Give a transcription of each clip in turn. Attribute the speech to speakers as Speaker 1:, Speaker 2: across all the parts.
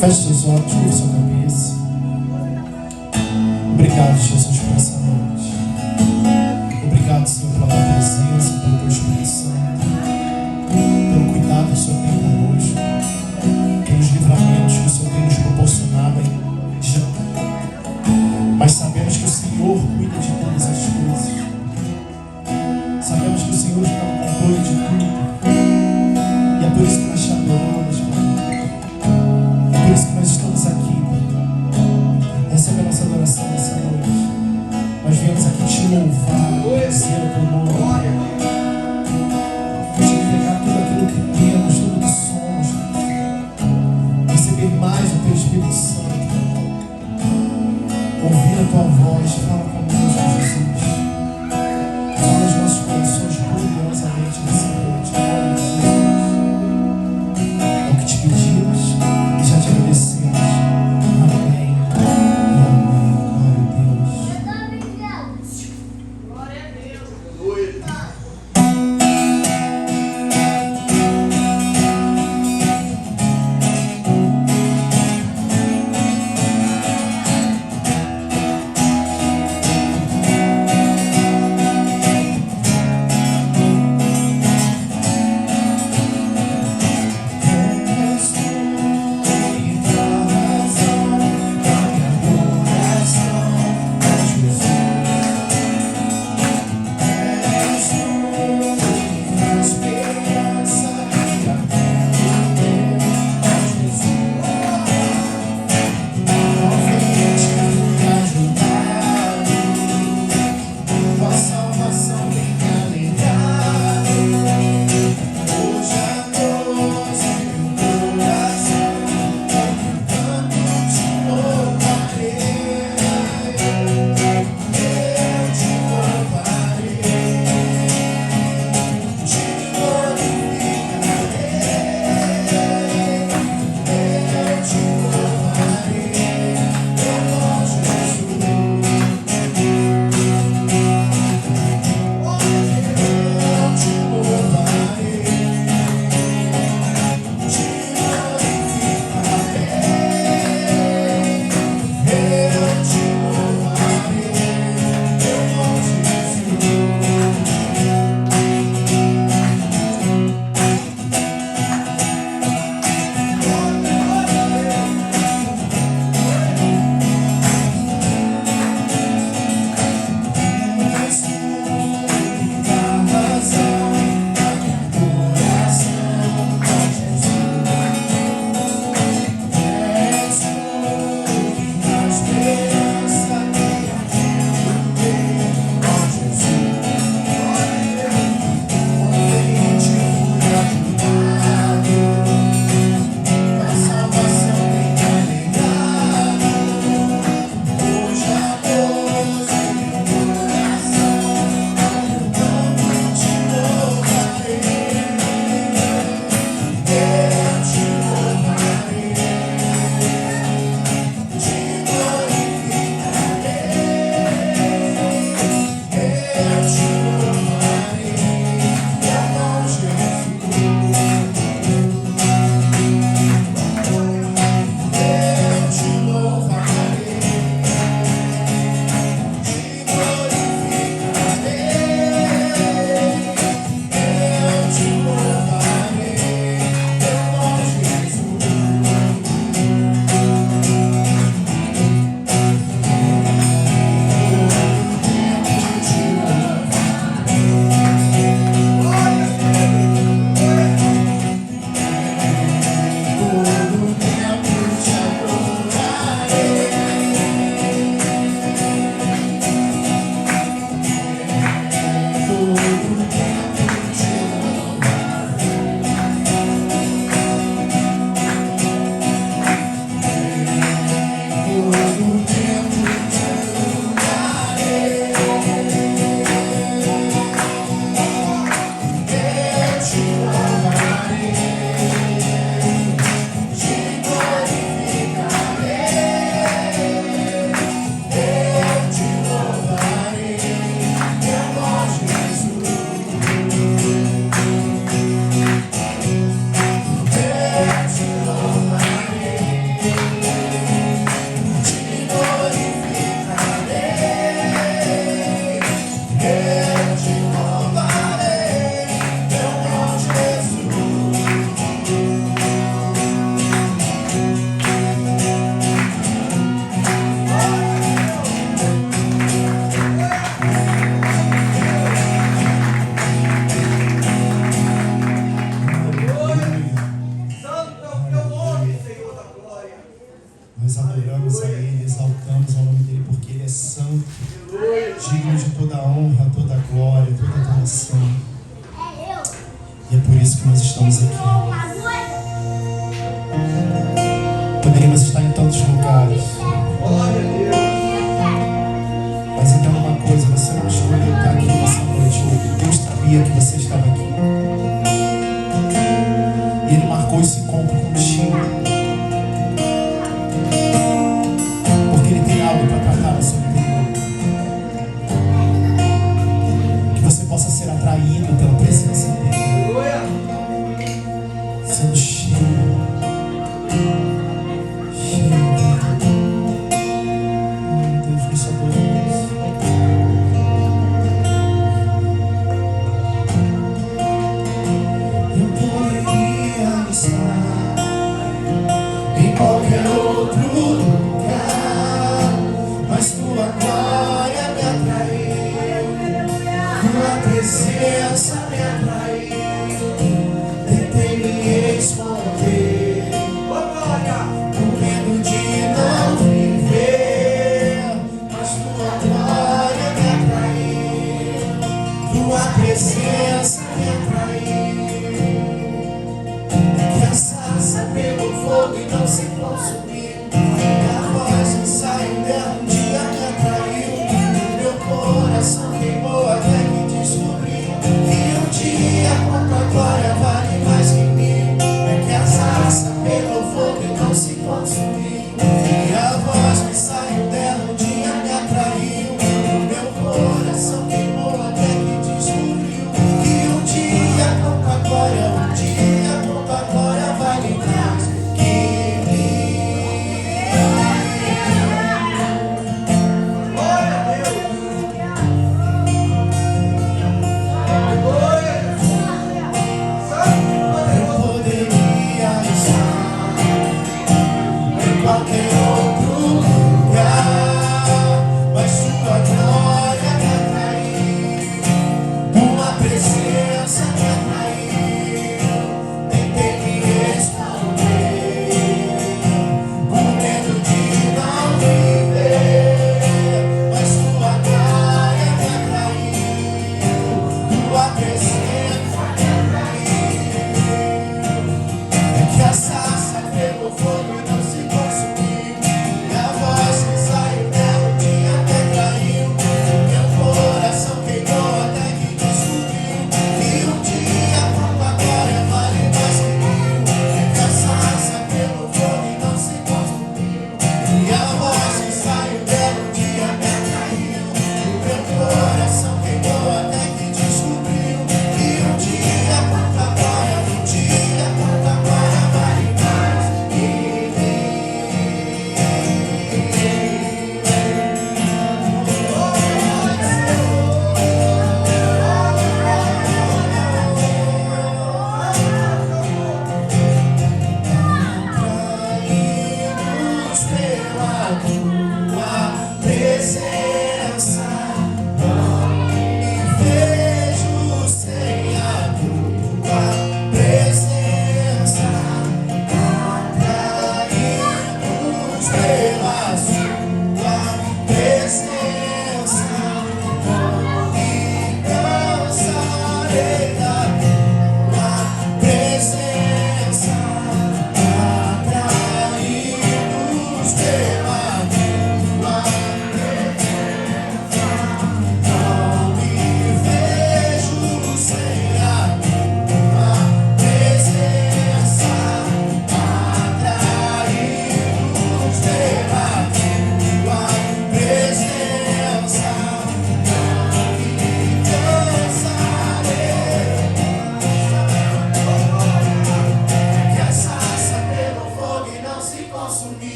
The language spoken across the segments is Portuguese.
Speaker 1: Feche seus olhos, curva sua cabeça. Obrigado, Jesus, por essa noite. Obrigado, Senhor, pela tua presença, pelo teu Espírito Santo, pelo cuidado que o Senhor tem conosco, pelos livramentos que o Senhor tem nos proporcionado em dia. Mas sabemos que o Senhor cuida de todas as coisas. Sabemos que o Senhor está no controle de tudo. E é por isso que nós te adoramos, Pai. É por isso que nós estamos aqui, Pai. Recebe a nossa adoração nessa noite. Nós viemos aqui te louvar, dizer o teu nome. Te entregar tudo aquilo que temos, tudo que somos. Receber mais do teu Espírito Santo. Ouvir a tua voz, fala conosco, Jesus. Fala os nossos corações gloriosamente nessa noite. que nós estamos aqui. Poderíamos estar em tantos lugares. Mas entenda uma coisa, você não escolheu estar aqui nessa noite hoje. Deus sabia que você estava aqui. E Ele marcou esse encontro contigo. Porque Ele tem algo para tratar no seu interior. Que você possa ser atraído pela presença dEle. Sendo cheio. Deus, nos adoramos.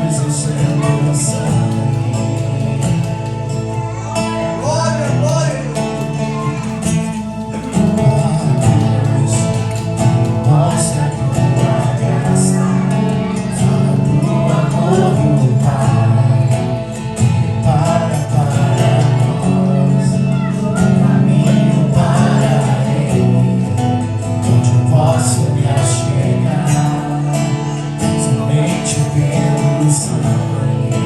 Speaker 1: existe adoração.
Speaker 2: Glória, glória.
Speaker 1: Mostra a tua graça, fala do amor do Pai, para nós um caminho para Ele, onde eu posso me achegar somente pelo sangue.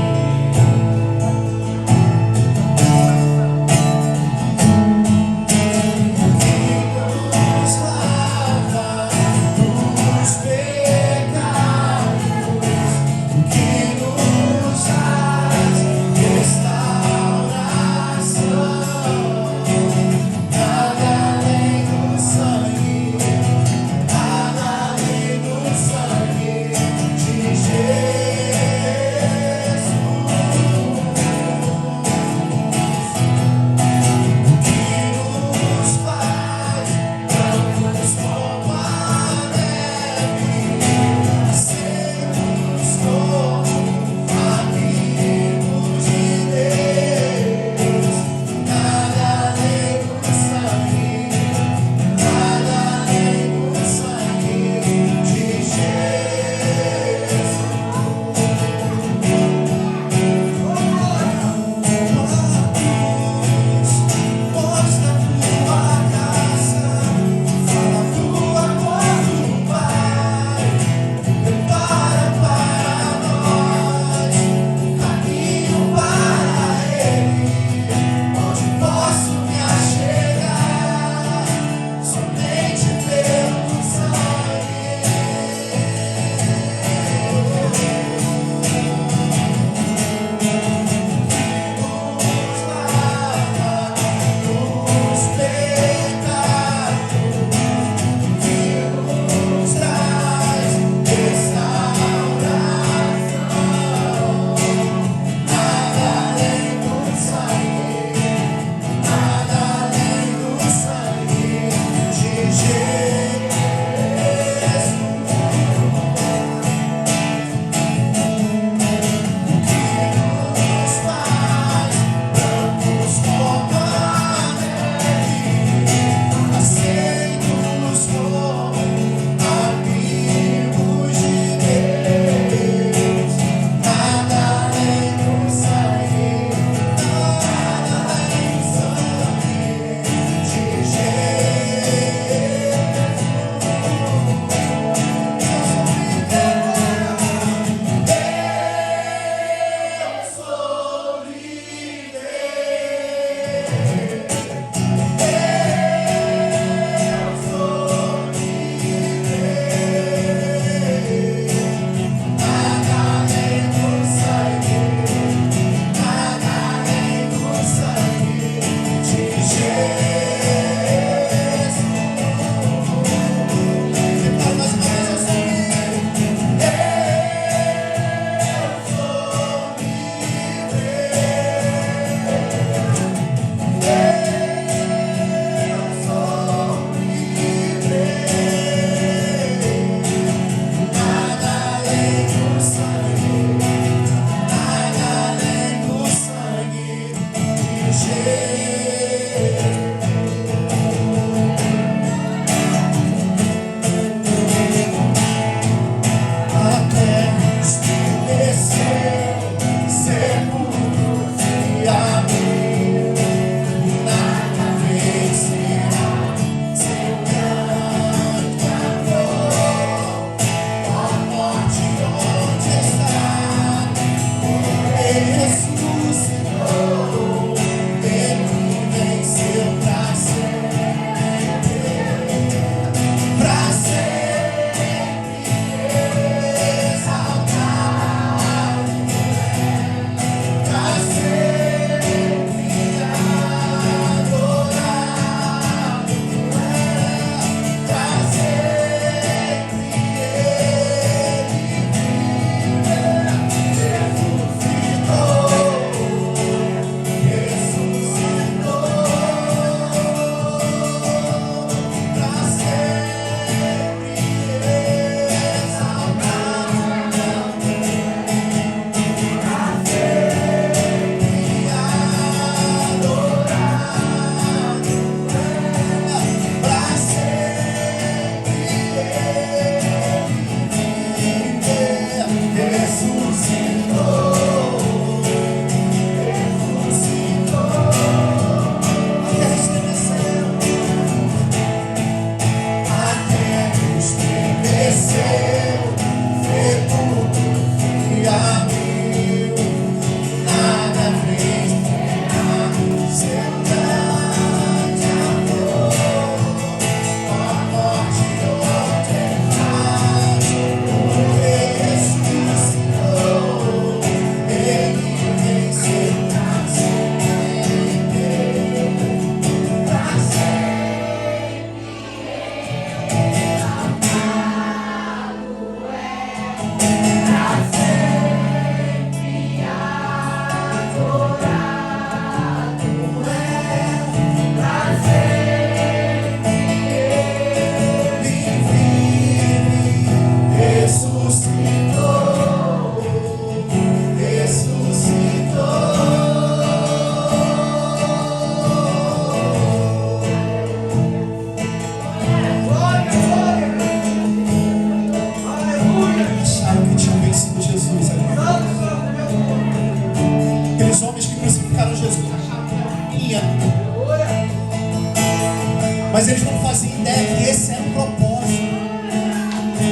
Speaker 1: Mas eles não faziam ideia que esse era o propósito,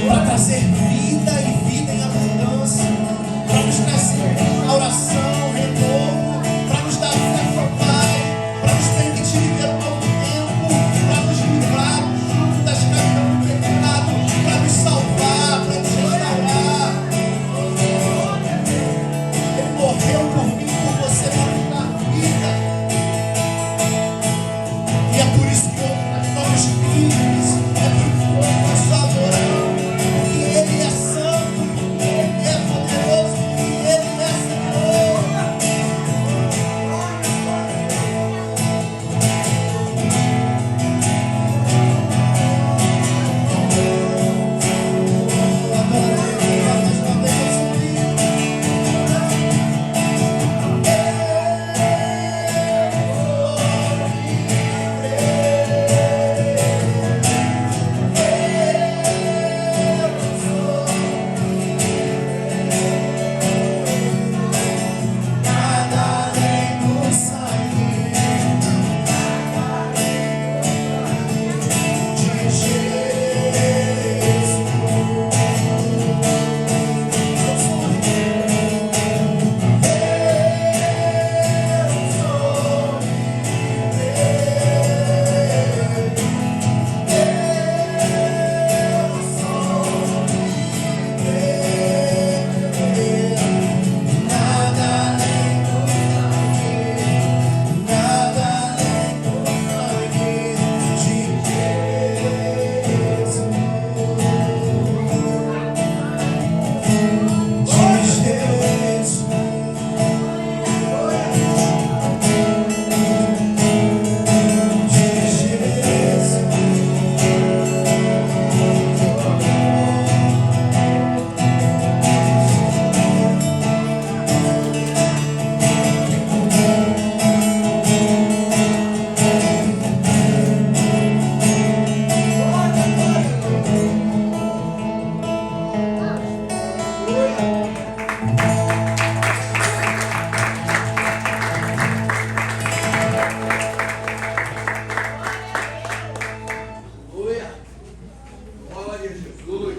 Speaker 1: para trazer vida e vida em abundância, para nos trazer a oração, renovo, para nos dar fé, Pai, para nos permitir viver um novo tempo, para nos livrar da escravidão do pecado, para nos salvar, para nos restaurar. Ele morreu por mim, por você, para nos dar vida. E é por isso que nós somos livres, é por isso que nós só adoramos, porque Ele é santo, Ele é poderoso, e Ele é Senhor. Nada nem nos sair de Jesus. Nada nem nos sair, nada nem nos sair
Speaker 2: Aleluia. Glória a Jesus.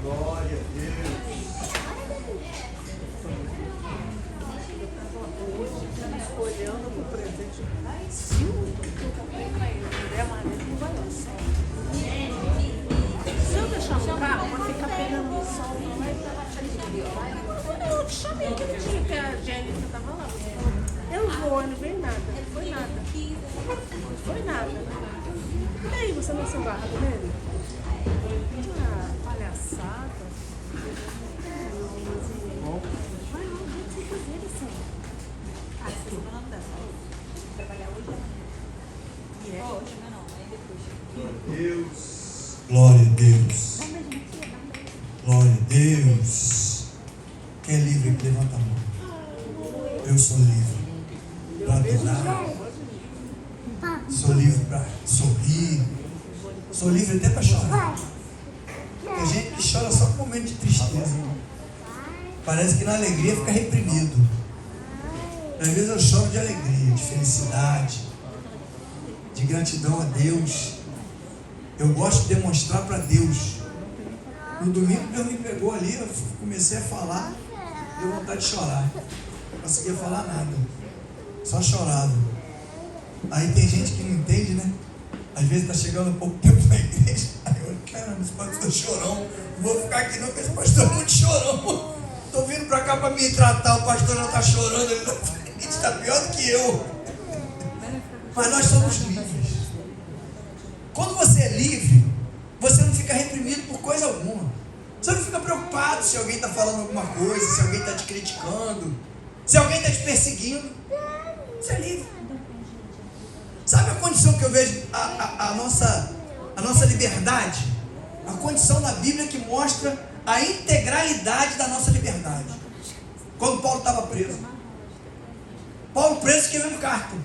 Speaker 2: Glória a Deus.
Speaker 3: Olhando pro presente. Ai, sim, que eu comprei pra ele. Mulher amarela não vai não. Se eu deixar no carro, vai ficar pegando no sol. Não vai dar. Eu te chamei aquele dia que a Jéssica tava lá. Eu vou, não veio nada. Não foi nada. Não foi nada. E aí, você não se embarra nele? Ah, palhaçada. Vai lá, o que você quiser, assim.
Speaker 2: Deus.
Speaker 4: Glória a Deus. Glória a Deus. Quem é livre, levanta a mão. Eu sou livre para adorar. Sou livre para sorrir. Sou livre até para chorar. Tem gente que chora só com momento de tristeza. Parece que na alegria fica reprimido. Às vezes eu choro de alegria, de felicidade, de gratidão a Deus. Eu gosto de demonstrar para Deus. No domingo Deus me pegou ali, eu comecei a falar, deu vontade de chorar. Não conseguia falar nada, só chorava. Aí tem gente que não entende, né? Às vezes está chegando um pouco tempo na igreja. Aí eu, caramba, esse pastor chorão, não vou ficar aqui não, porque esse pastor é muito chorão. Estou vindo para cá para me tratar, o pastor já está chorando, ele está pior do que eu. Mas nós somos livres. Quando você é livre, você não fica reprimido por coisa alguma. Você não fica preocupado se alguém está falando alguma coisa, se alguém está te criticando, se alguém está te perseguindo. Você é livre. Sabe a condição que eu vejo a nossa liberdade? A condição na Bíblia que mostra a integralidade da nossa liberdade. Quando Paulo estava preso. Paulo preso escrevendo carta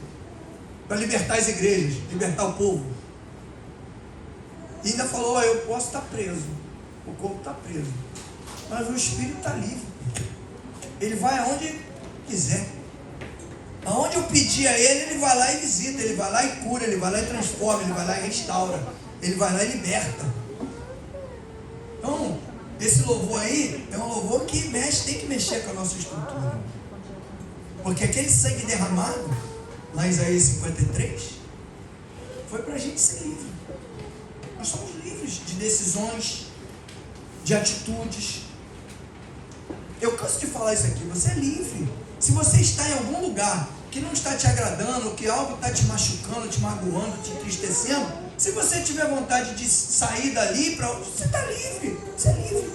Speaker 4: para libertar as igrejas, libertar o povo. E ainda falou, eu posso estar preso, o corpo está preso, mas o espírito está livre. Ele vai aonde quiser. Aonde eu pedi a Ele, Ele vai lá e visita, Ele vai lá e cura, Ele vai lá e transforma, Ele vai lá e restaura, Ele vai lá e liberta. Então, esse louvor aí é um louvor que tem que mexer com a nossa estrutura. Porque aquele sangue derramado, lá em Isaías 53, foi para a gente ser livre. Nós somos livres de decisões, de atitudes. Eu canso de falar isso aqui, você é livre. Se você está em algum lugar que não está te agradando, que algo está te machucando, te magoando, te entristecendo, se você tiver vontade de sair dali para outro, você está livre. Você é livre.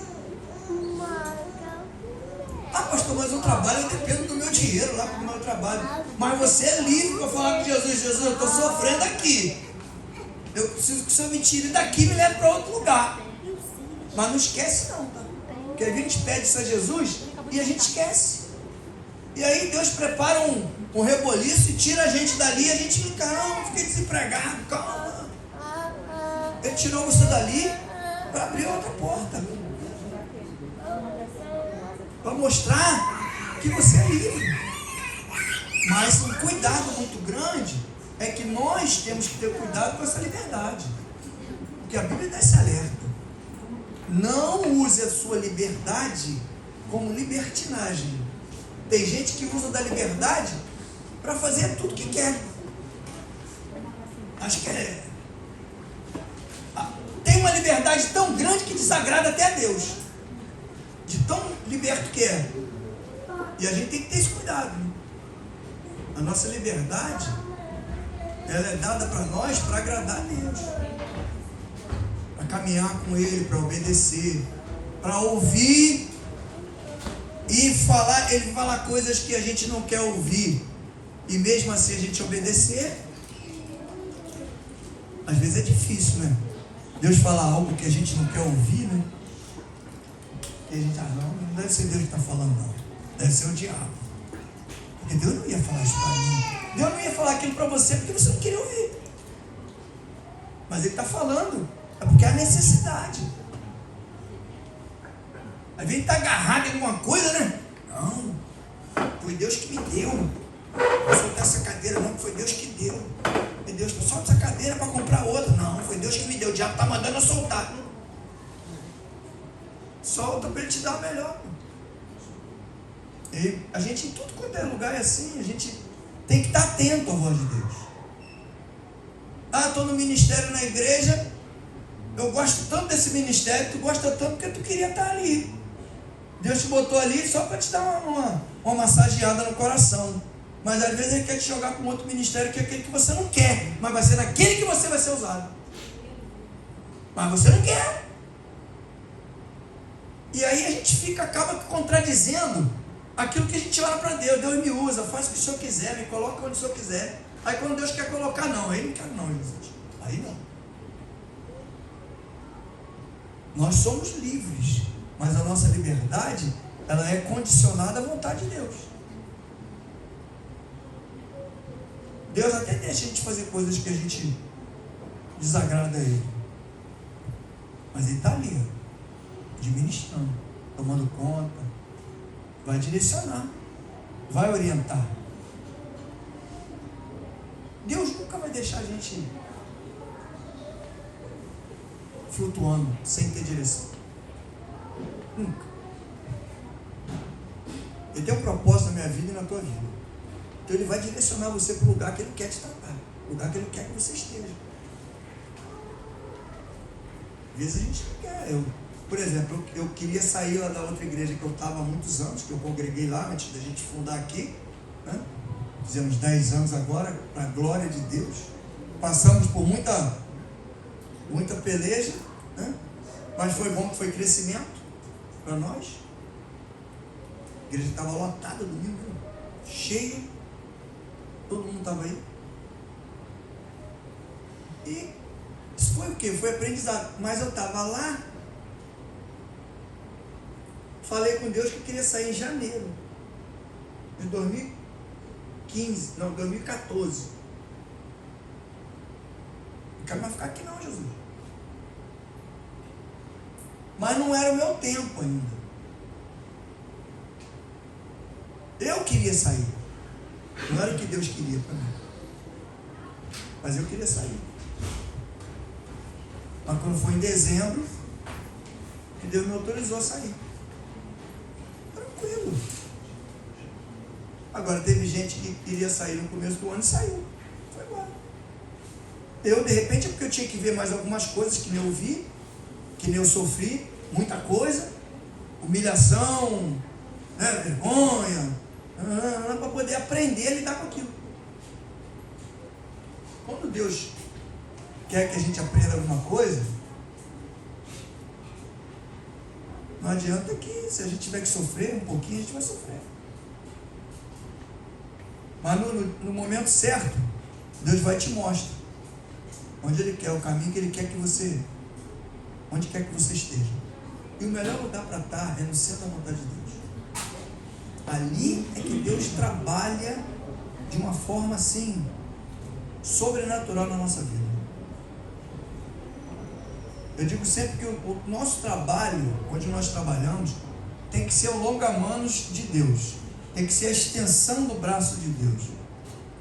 Speaker 4: Ah, pastor, mas eu trabalho, eu dependo do meu dinheiro lá para o meu trabalho. Mas você é livre para falar com Jesus. Jesus, eu estou sofrendo aqui. Eu preciso que o Senhor me tire daqui e me leve para outro lugar. Mas não esquece não, tá? Porque a gente pede isso a Jesus e a gente esquece. E aí Deus prepara um reboliço e tira a gente dali e a gente fica, não, fiquei desempregado, calma. Ele tirou você dali para abrir outra porta. Para mostrar que você é livre. Mas um cuidado muito grande é que nós temos que ter cuidado com essa liberdade. Porque a Bíblia dá esse alerta. Não use a sua liberdade como libertinagem. Tem gente que usa da liberdade para fazer tudo que quer. Acho que tem uma liberdade tão grande que desagrada até a Deus. De tão liberto que é. E a gente tem que ter esse cuidado. Né? A nossa liberdade, ela é dada para nós para agradar a Deus. Para caminhar com Ele, para obedecer, para ouvir e falar. Ele fala coisas que a gente não quer ouvir e mesmo assim a gente obedecer. Às vezes é difícil, né? Deus fala algo que a gente não quer ouvir, né? E a gente, não deve ser Deus que está falando, não. Deve ser o diabo. Porque Deus não ia falar isso para mim. Deus não ia falar aquilo para você porque você não queria ouvir. Mas Ele está falando. É porque há necessidade. Às vezes está agarrado em alguma coisa, né? Não. Foi Deus que me deu. Não vou soltar essa cadeira, não. Foi Deus que deu. E Deus, solta essa cadeira para comprar outra. Não, foi Deus que me deu. O diabo está mandando eu soltar. Solta para Ele te dar o melhor. E a gente, em tudo quanto é lugar, é assim. A gente tem que estar atento à voz de Deus. Estou no ministério na igreja. Eu gosto tanto desse ministério. Tu gosta tanto porque tu queria estar ali. Deus te botou ali só para te dar uma massageada no coração. Mas às vezes Ele quer te jogar para um outro ministério que é aquele que você não quer. Mas vai ser naquele que você vai ser usado. Mas você não quer. E aí a gente acaba contradizendo aquilo que a gente ora para Deus. Deus me usa, faz o que o Senhor quiser, me coloca onde o Senhor quiser. Aí quando Deus quer colocar, não, aí não quero não, Jesus. Aí não. Nós somos livres, mas a nossa liberdade, ela é condicionada à vontade de Deus. Deus até deixa a gente fazer coisas que a gente desagrada a Ele. Mas Ele está ali, administrando, tomando conta, vai direcionar, vai orientar. Deus nunca vai deixar a gente flutuando, sem ter direção. Nunca. Ele tem um propósito na minha vida e na tua vida. Então Ele vai direcionar você para o lugar que Ele quer te tratar, o lugar que Ele quer que você esteja. Às vezes a gente não quer. Por exemplo, eu queria sair lá da outra igreja que eu estava há muitos anos, que eu congreguei lá antes da gente fundar aqui, né? Fizemos 10 anos agora, para a glória de Deus. Passamos por muita peleja, né? Mas foi bom que foi crescimento para nós. A igreja estava lotada domingo, cheia, todo mundo estava aí. E isso foi o quê? Foi aprendizado. Mas eu estava lá, falei com Deus que eu queria sair em janeiro de 2014. Não quero mais ficar aqui não, Jesus. Mas não era o meu tempo ainda. Eu queria sair. Não era o que Deus queria para mim. Mas eu queria sair. Mas quando foi em dezembro, que Deus me autorizou a sair. Tranquilo. Agora teve gente que queria sair no começo do ano e saiu. Foi embora. Eu, de repente, é porque eu tinha que ver mais algumas coisas que nem eu vi, que nem eu sofri, muita coisa, humilhação, né, vergonha, para poder aprender a lidar com aquilo. Quando Deus quer que a gente aprenda alguma coisa, não adianta que, se a gente tiver que sofrer um pouquinho, a gente vai sofrer. Mas no momento certo, Deus vai te mostrar onde Ele quer, o caminho que Ele quer que você, onde quer que você esteja. E o melhor lugar para estar é no centro da vontade de Deus. Ali é que Deus trabalha de uma forma assim, sobrenatural na nossa vida. Eu digo sempre que o nosso trabalho, onde nós trabalhamos, tem que ser o longa-manos de Deus. Tem que ser a extensão do braço de Deus.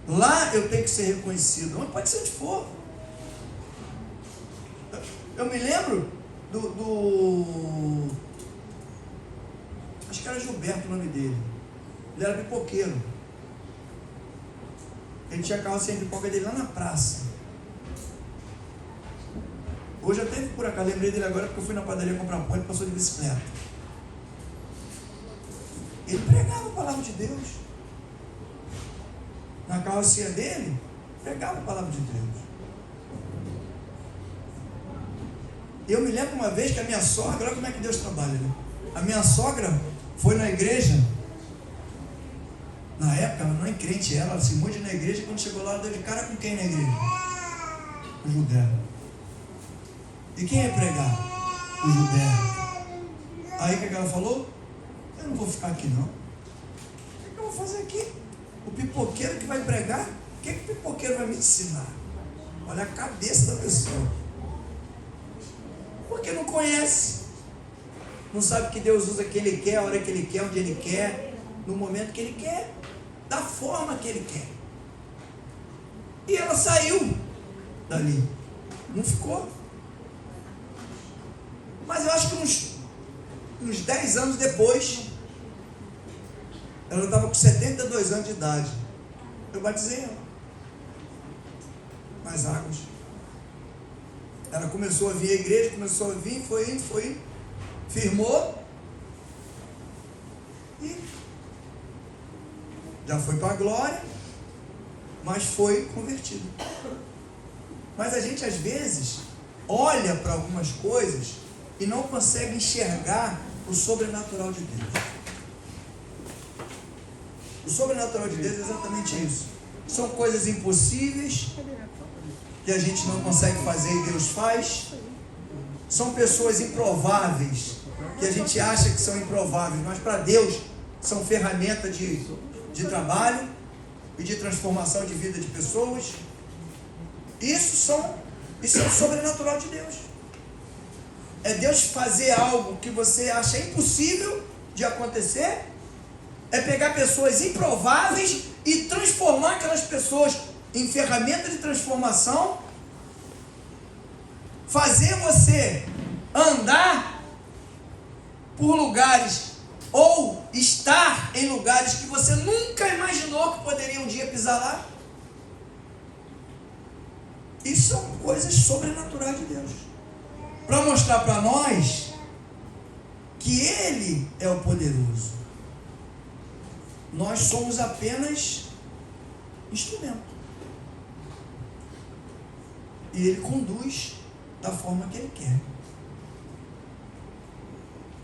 Speaker 4: Lá eu tenho que ser reconhecido. Onde pode ser onde for. Eu me lembro acho que era Gilberto o nome dele. Ele era pipoqueiro. Ele tinha carrocinha de pipoca dele lá na praça. Hoje eu teve por acaso, lembrei dele agora porque eu fui na padaria comprar pão e passou de bicicleta. Ele pregava a palavra de Deus. Na carrocinha dele, pregava a palavra de Deus. Eu me lembro uma vez que a minha sogra, olha como é que Deus trabalha, né? A minha sogra foi na igreja, na época ela não é crente, ela se muda na igreja, e quando chegou lá, ela deu de cara com quem na igreja? O Gilberto. E quem ia pregar? O Gilberto. Aí o que ela falou? Eu não vou ficar aqui não. O que eu vou fazer aqui? O pipoqueiro que vai pregar? O que o pipoqueiro vai me ensinar? Olha a cabeça da pessoa. Porque não conhece. Não sabe que Deus usa o que Ele quer, a hora que Ele quer, onde Ele quer, no momento que Ele quer, da forma que Ele quer. E ela saiu dali. Não ficou. Mas eu acho que uns 10 anos depois, ela estava com 72 anos de idade. Eu batizei ela. Mais águas. Ela começou a vir à igreja, começou a vir, foi indo, firmou. E já foi para a glória, mas foi convertido. Mas a gente às vezes olha para algumas coisas e não consegue enxergar o sobrenatural de Deus. O sobrenatural de Deus é exatamente isso. São coisas impossíveis que a gente não consegue fazer e Deus faz. São pessoas improváveis que a gente acha que são improváveis, mas para Deus são ferramentas de trabalho e de transformação de vida de pessoas. Isso é o sobrenatural de Deus. É Deus fazer algo que você acha impossível de acontecer. É pegar pessoas improváveis e transformar aquelas pessoas em ferramenta de transformação. Fazer você andar por lugares ou estar em lugares que você nunca imaginou que poderia um dia pisar lá. Isso são coisas sobrenaturais de Deus, para mostrar para nós que Ele é o poderoso. Nós somos apenas instrumento. E Ele conduz da forma que Ele quer.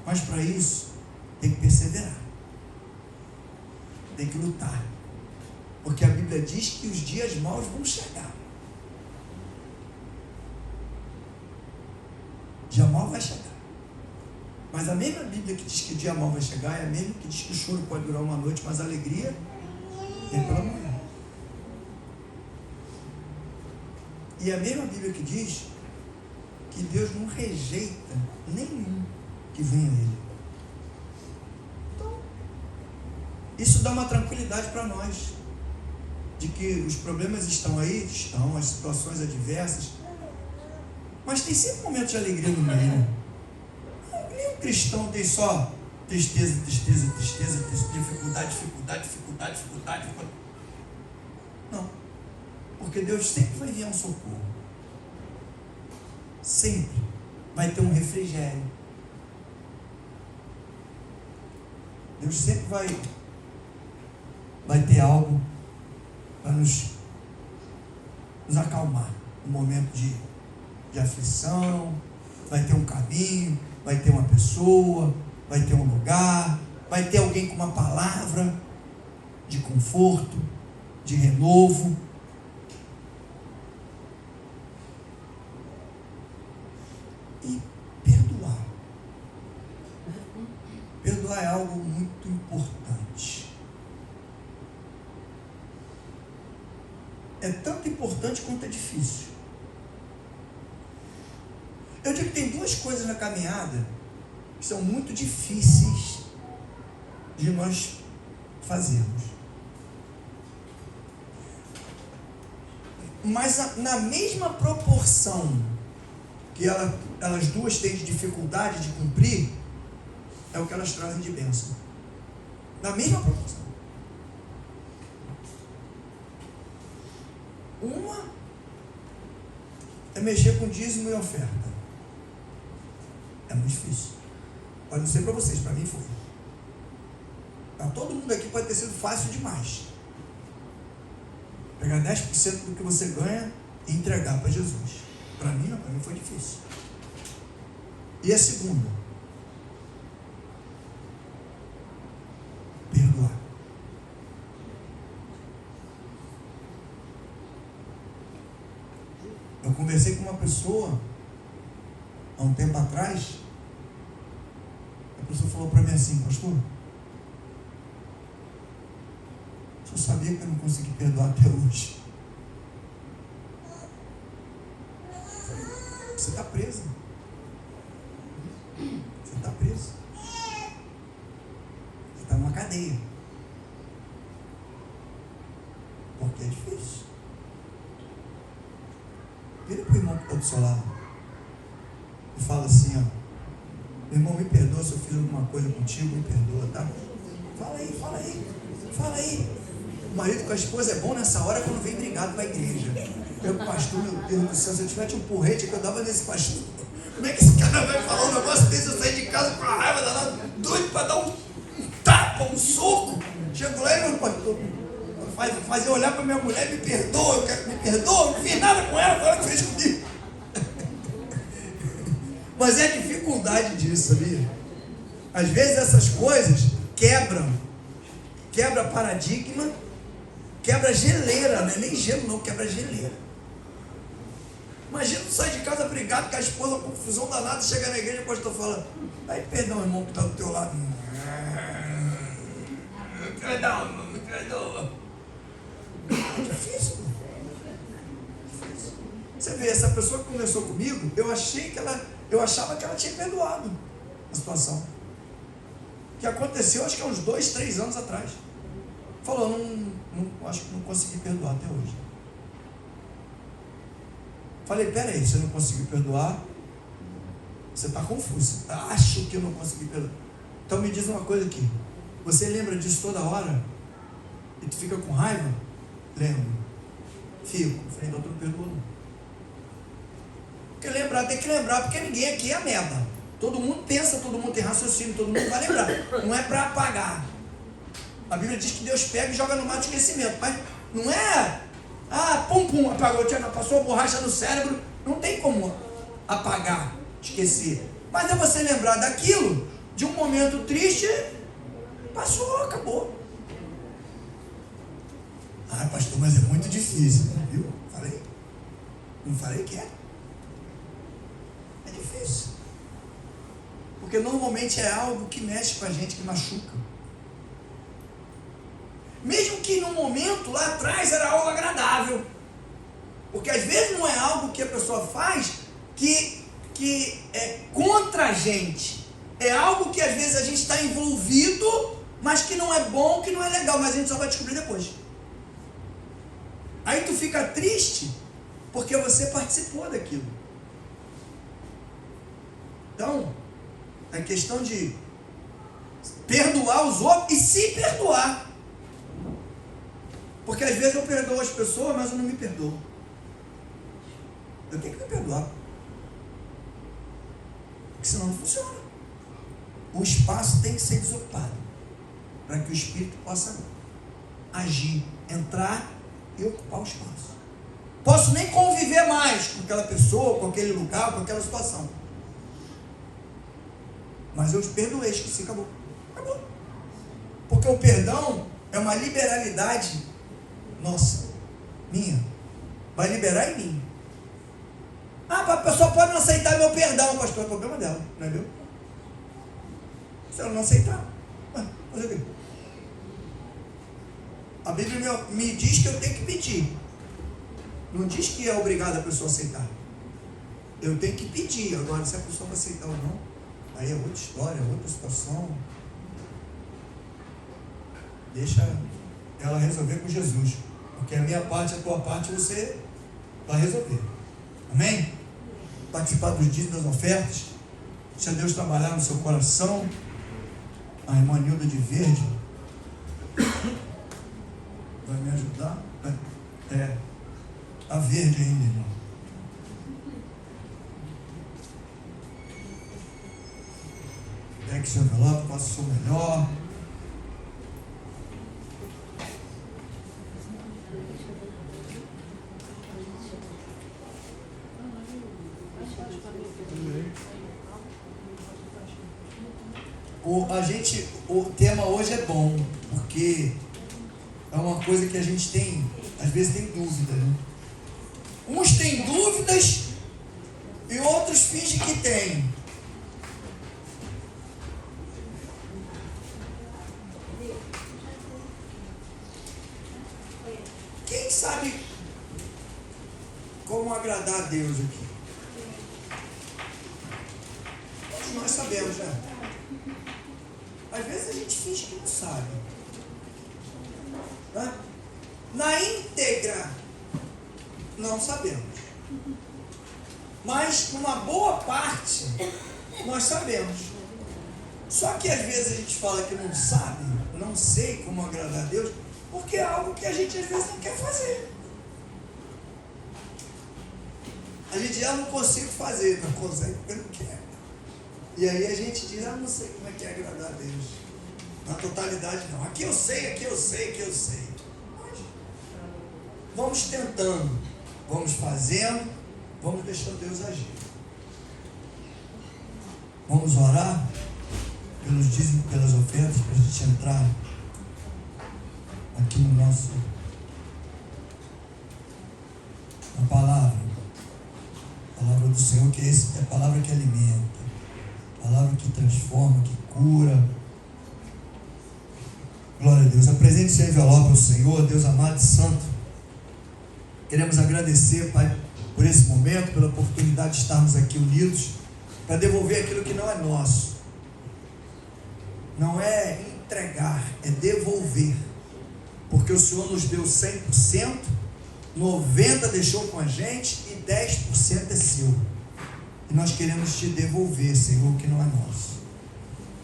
Speaker 4: Mas para isso, tem que perseverar. Tem que lutar. Porque a Bíblia diz que os dias maus vão chegar. O dia mau vai chegar. Mas a mesma Bíblia que diz que o dia mau vai chegar é a mesma que diz que o choro pode durar uma noite, mas a alegria é pela manhã. E a mesma Bíblia que diz que Deus não rejeita nenhum que venha a Ele. Então, isso dá uma tranquilidade para nós. de que os problemas estão aí, estão, as situações adversas, mas tem sempre momentos de alegria no meio. Nenhum cristão tem só tristeza, dificuldade. Não, porque Deus sempre vai enviar um socorro, sempre vai ter um refrigério. Deus sempre vai ter algo para nos acalmar no momento de aflição. Vai ter um caminho, vai ter uma pessoa, vai ter um lugar, vai ter alguém com uma palavra de conforto, de renovo. E perdoar. Perdoar é algo muito importante. É tanto importante quanto é difícil. Eu digo que tem duas coisas na caminhada que são muito difíceis de nós fazermos. Mas na mesma proporção que elas duas têm de dificuldade de cumprir, é o que elas trazem de bênção. Na mesma proporção. Uma é mexer com dízimo e oferta. É muito difícil. Pode não ser para vocês, para mim foi. Para todo mundo aqui pode ter sido fácil demais. Pegar 10% do que você ganha e entregar para Jesus. Para mim não, para mim foi difícil. E a segunda? Perdoar. Eu conversei com uma pessoa há um tempo atrás. A pessoa falou para mim assim: pastor, eu sabia que eu não consegui perdoar até hoje. Você está preso. Você está preso. Você está numa cadeia. Porque é difícil. Vira para o irmão que está do seu lado e fala assim: ó, meu irmão, me perdoa se eu fiz alguma coisa contigo, me perdoa, tá? Fala aí. O marido com a esposa é bom nessa hora quando vem brigado para a igreja. Eu, pastor, meu Deus do céu, se eu tivesse um porrete que eu dava nesse pastor, como é que esse cara vai falar um negócio desse? Eu saí de casa com a raiva danada, doido para dar um tapa, um soco. Chego lá e meu pastor fazer olhar para minha mulher: me perdoa, eu quero que me perdoa, não fiz nada com ela, foi ela que fez comigo. Mas é a dificuldade disso, sabia? Às vezes essas coisas quebra paradigma, quebra geleira, não é nem gelo não, quebra geleira. Imagina tu sair de casa brigado com a esposa, confusão danada, chega na igreja e o pastor fala: aí perdão, irmão, que está do teu lado. Me perdoa. É difícil. Você vê, essa pessoa que conversou comigo, eu achava que ela tinha perdoado a situação. Que aconteceu, acho que há uns 2, 3 anos atrás. Falou: acho que não consegui perdoar até hoje. Falei: peraí, você não conseguiu perdoar? Você está confuso. Acho que eu não consegui perdoar. Então me diz uma coisa aqui. Você lembra disso toda hora? E tu fica com raiva? Lembro. Fico. Falei: então tu não perdoou não. Porque lembrar, tem que lembrar, porque ninguém aqui é merda. Todo mundo pensa, todo mundo tem raciocínio, todo mundo vai lembrar. Não é para apagar. A Bíblia diz que Deus pega e joga no mar de esquecimento. Mas não é, pum, apagou, passou a borracha no cérebro. Não tem como apagar, esquecer. Mas é você lembrar daquilo, de um momento triste, passou, acabou. Pastor, mas é muito difícil, viu? Falei. Não falei que é. É difícil. Porque normalmente é algo que mexe com a gente, que machuca. Mesmo que no momento lá atrás era algo agradável. Porque às vezes não é algo que a pessoa faz que é contra a gente. É algo que às vezes a gente está envolvido, mas que não é bom, que não é legal, mas a gente só vai descobrir depois. Aí tu fica triste porque você participou daquilo. Então, é questão de perdoar os outros e se perdoar. Porque às vezes eu perdoo as pessoas, mas eu não me perdoo. Eu tenho que me perdoar. Porque senão não funciona. O espaço tem que ser desocupado para que o Espírito possa agir, entrar e ocupar o espaço. Posso nem conviver mais com aquela pessoa, com aquele lugar, com aquela situação. Mas eu te perdoei, esqueci, acabou. Acabou. Porque o perdão é uma liberalidade nossa, minha. Vai liberar em mim. Ah, a pessoa pode não aceitar meu perdão, pastor, é o problema dela, não é meu? Se ela não aceitar, fazer o quê? A Bíblia me diz que eu tenho que pedir. Não diz que é obrigado a pessoa aceitar. Eu tenho que pedir. Agora, se a pessoa vai aceitar ou não, aí é outra história, é outra situação. Deixa ela resolver com Jesus. Porque a minha parte, a tua parte, você vai resolver. Amém? Participar dos dízimos, das ofertas. Deixa Deus trabalhar no seu coração. A irmã Nilda de verde vai me ajudar? Tá verde ainda, irmão. Pegue seu envelope, faça o seu melhor. O tema hoje é bom, porque é uma coisa que a gente tem, às vezes tem dúvida, né? Uns têm dúvidas e outros fingem que têm. Quem sabe como agradar a Deus aqui? Todos nós sabemos, né? Às vezes a gente finge que não sabe. Né? Na íntegra, não sabemos. Mas uma boa parte, nós sabemos. Só que às vezes a gente fala que não sabe, não sei como agradar a Deus, porque é algo que a gente às vezes não quer fazer. A gente já não consigo fazer, não consegue porque não quer. E aí a gente diz, não sei como é que é agradar a Deus. Na totalidade não. Aqui eu sei, aqui eu sei, aqui eu sei. Mas vamos tentando, vamos fazendo, vamos deixando Deus agir. Vamos orar pelos dízimos, pelas ofertas, para a gente entrar aqui no nosso, na palavra do Senhor, que é a palavra que alimenta. Palavra que transforma, que cura. Glória a Deus. Apresente seu envelope ao Senhor, Deus amado e santo. Queremos agradecer, Pai, por esse momento, pela oportunidade de estarmos aqui unidos, para devolver aquilo que não é nosso. Não é entregar, é devolver. Porque o Senhor nos deu 100%, 90% deixou com a gente e 10% é seu. E nós queremos te devolver, Senhor, o que não é nosso.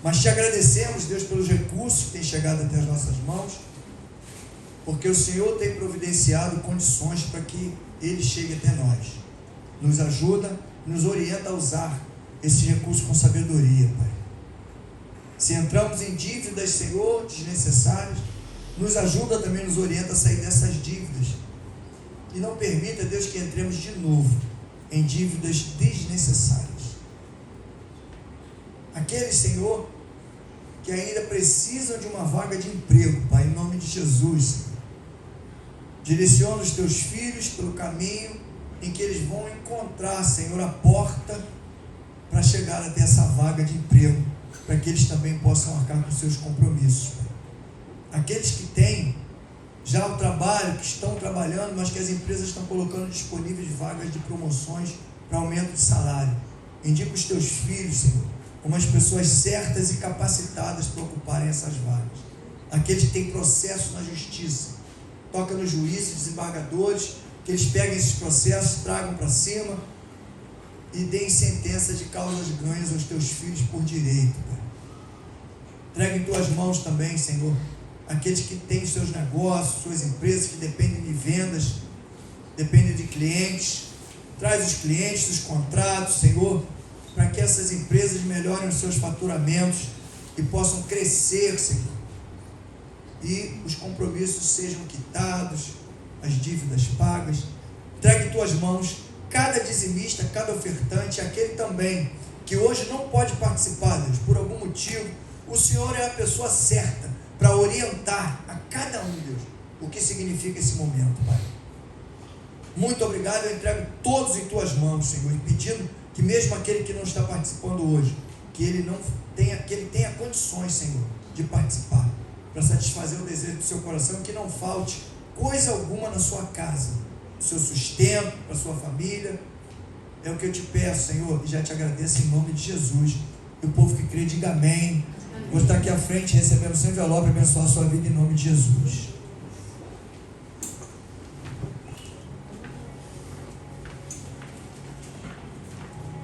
Speaker 4: Mas te agradecemos, Deus, pelos recursos que têm chegado até as nossas mãos, porque o Senhor tem providenciado condições para que ele chegue até nós. Nos ajuda, nos orienta a usar esses recursos com sabedoria, Pai. Se entramos em dívidas, Senhor, desnecessárias, nos ajuda também, nos orienta a sair dessas dívidas. E não permita, Deus, que entremos de novo em dívidas desnecessárias. Aqueles, Senhor, que ainda precisam de uma vaga de emprego, Pai, em nome de Jesus, Senhor. Direciona os teus filhos pelo caminho em que eles vão encontrar, Senhor, a porta para chegar até essa vaga de emprego, para que eles também possam arcar com seus compromissos, Pai. Aqueles que têm já o trabalho, que estão trabalhando, mas que as empresas estão colocando disponíveis vagas de promoções para aumento de salário. Indica os teus filhos, Senhor, como as pessoas certas e capacitadas para ocuparem essas vagas. Aqueles que têm processo na justiça, toca nos juízes, desembargadores, que eles peguem esses processos, tragam para cima e deem sentença de causas ganhas aos teus filhos por direito, Pai. Entrega em tuas mãos também, Senhor, aqueles que têm seus negócios, suas empresas que dependem de vendas, dependem de clientes. Traz os clientes, os contratos, Senhor, para que essas empresas melhorem os seus faturamentos e possam crescer, Senhor. E os compromissos sejam quitados, as dívidas pagas. Entrega em tuas mãos cada dizimista, cada ofertante, aquele também que hoje não pode participar, Deus, por algum motivo. O Senhor é a pessoa certa para orientar a cada um, Deus, o que significa esse momento, Pai. Muito obrigado, eu entrego todos em tuas mãos, Senhor, e pedindo que mesmo aquele que não está participando hoje, que ele tenha condições, Senhor, de participar, para satisfazer o desejo do seu coração, que não falte coisa alguma na sua casa, o seu sustento, para a sua família. É o que eu te peço, Senhor, e já te agradeço em nome de Jesus. E o povo que crê, diga amém. Vou estar aqui à frente recebendo o seu envelope e abençoar a sua vida em nome de Jesus.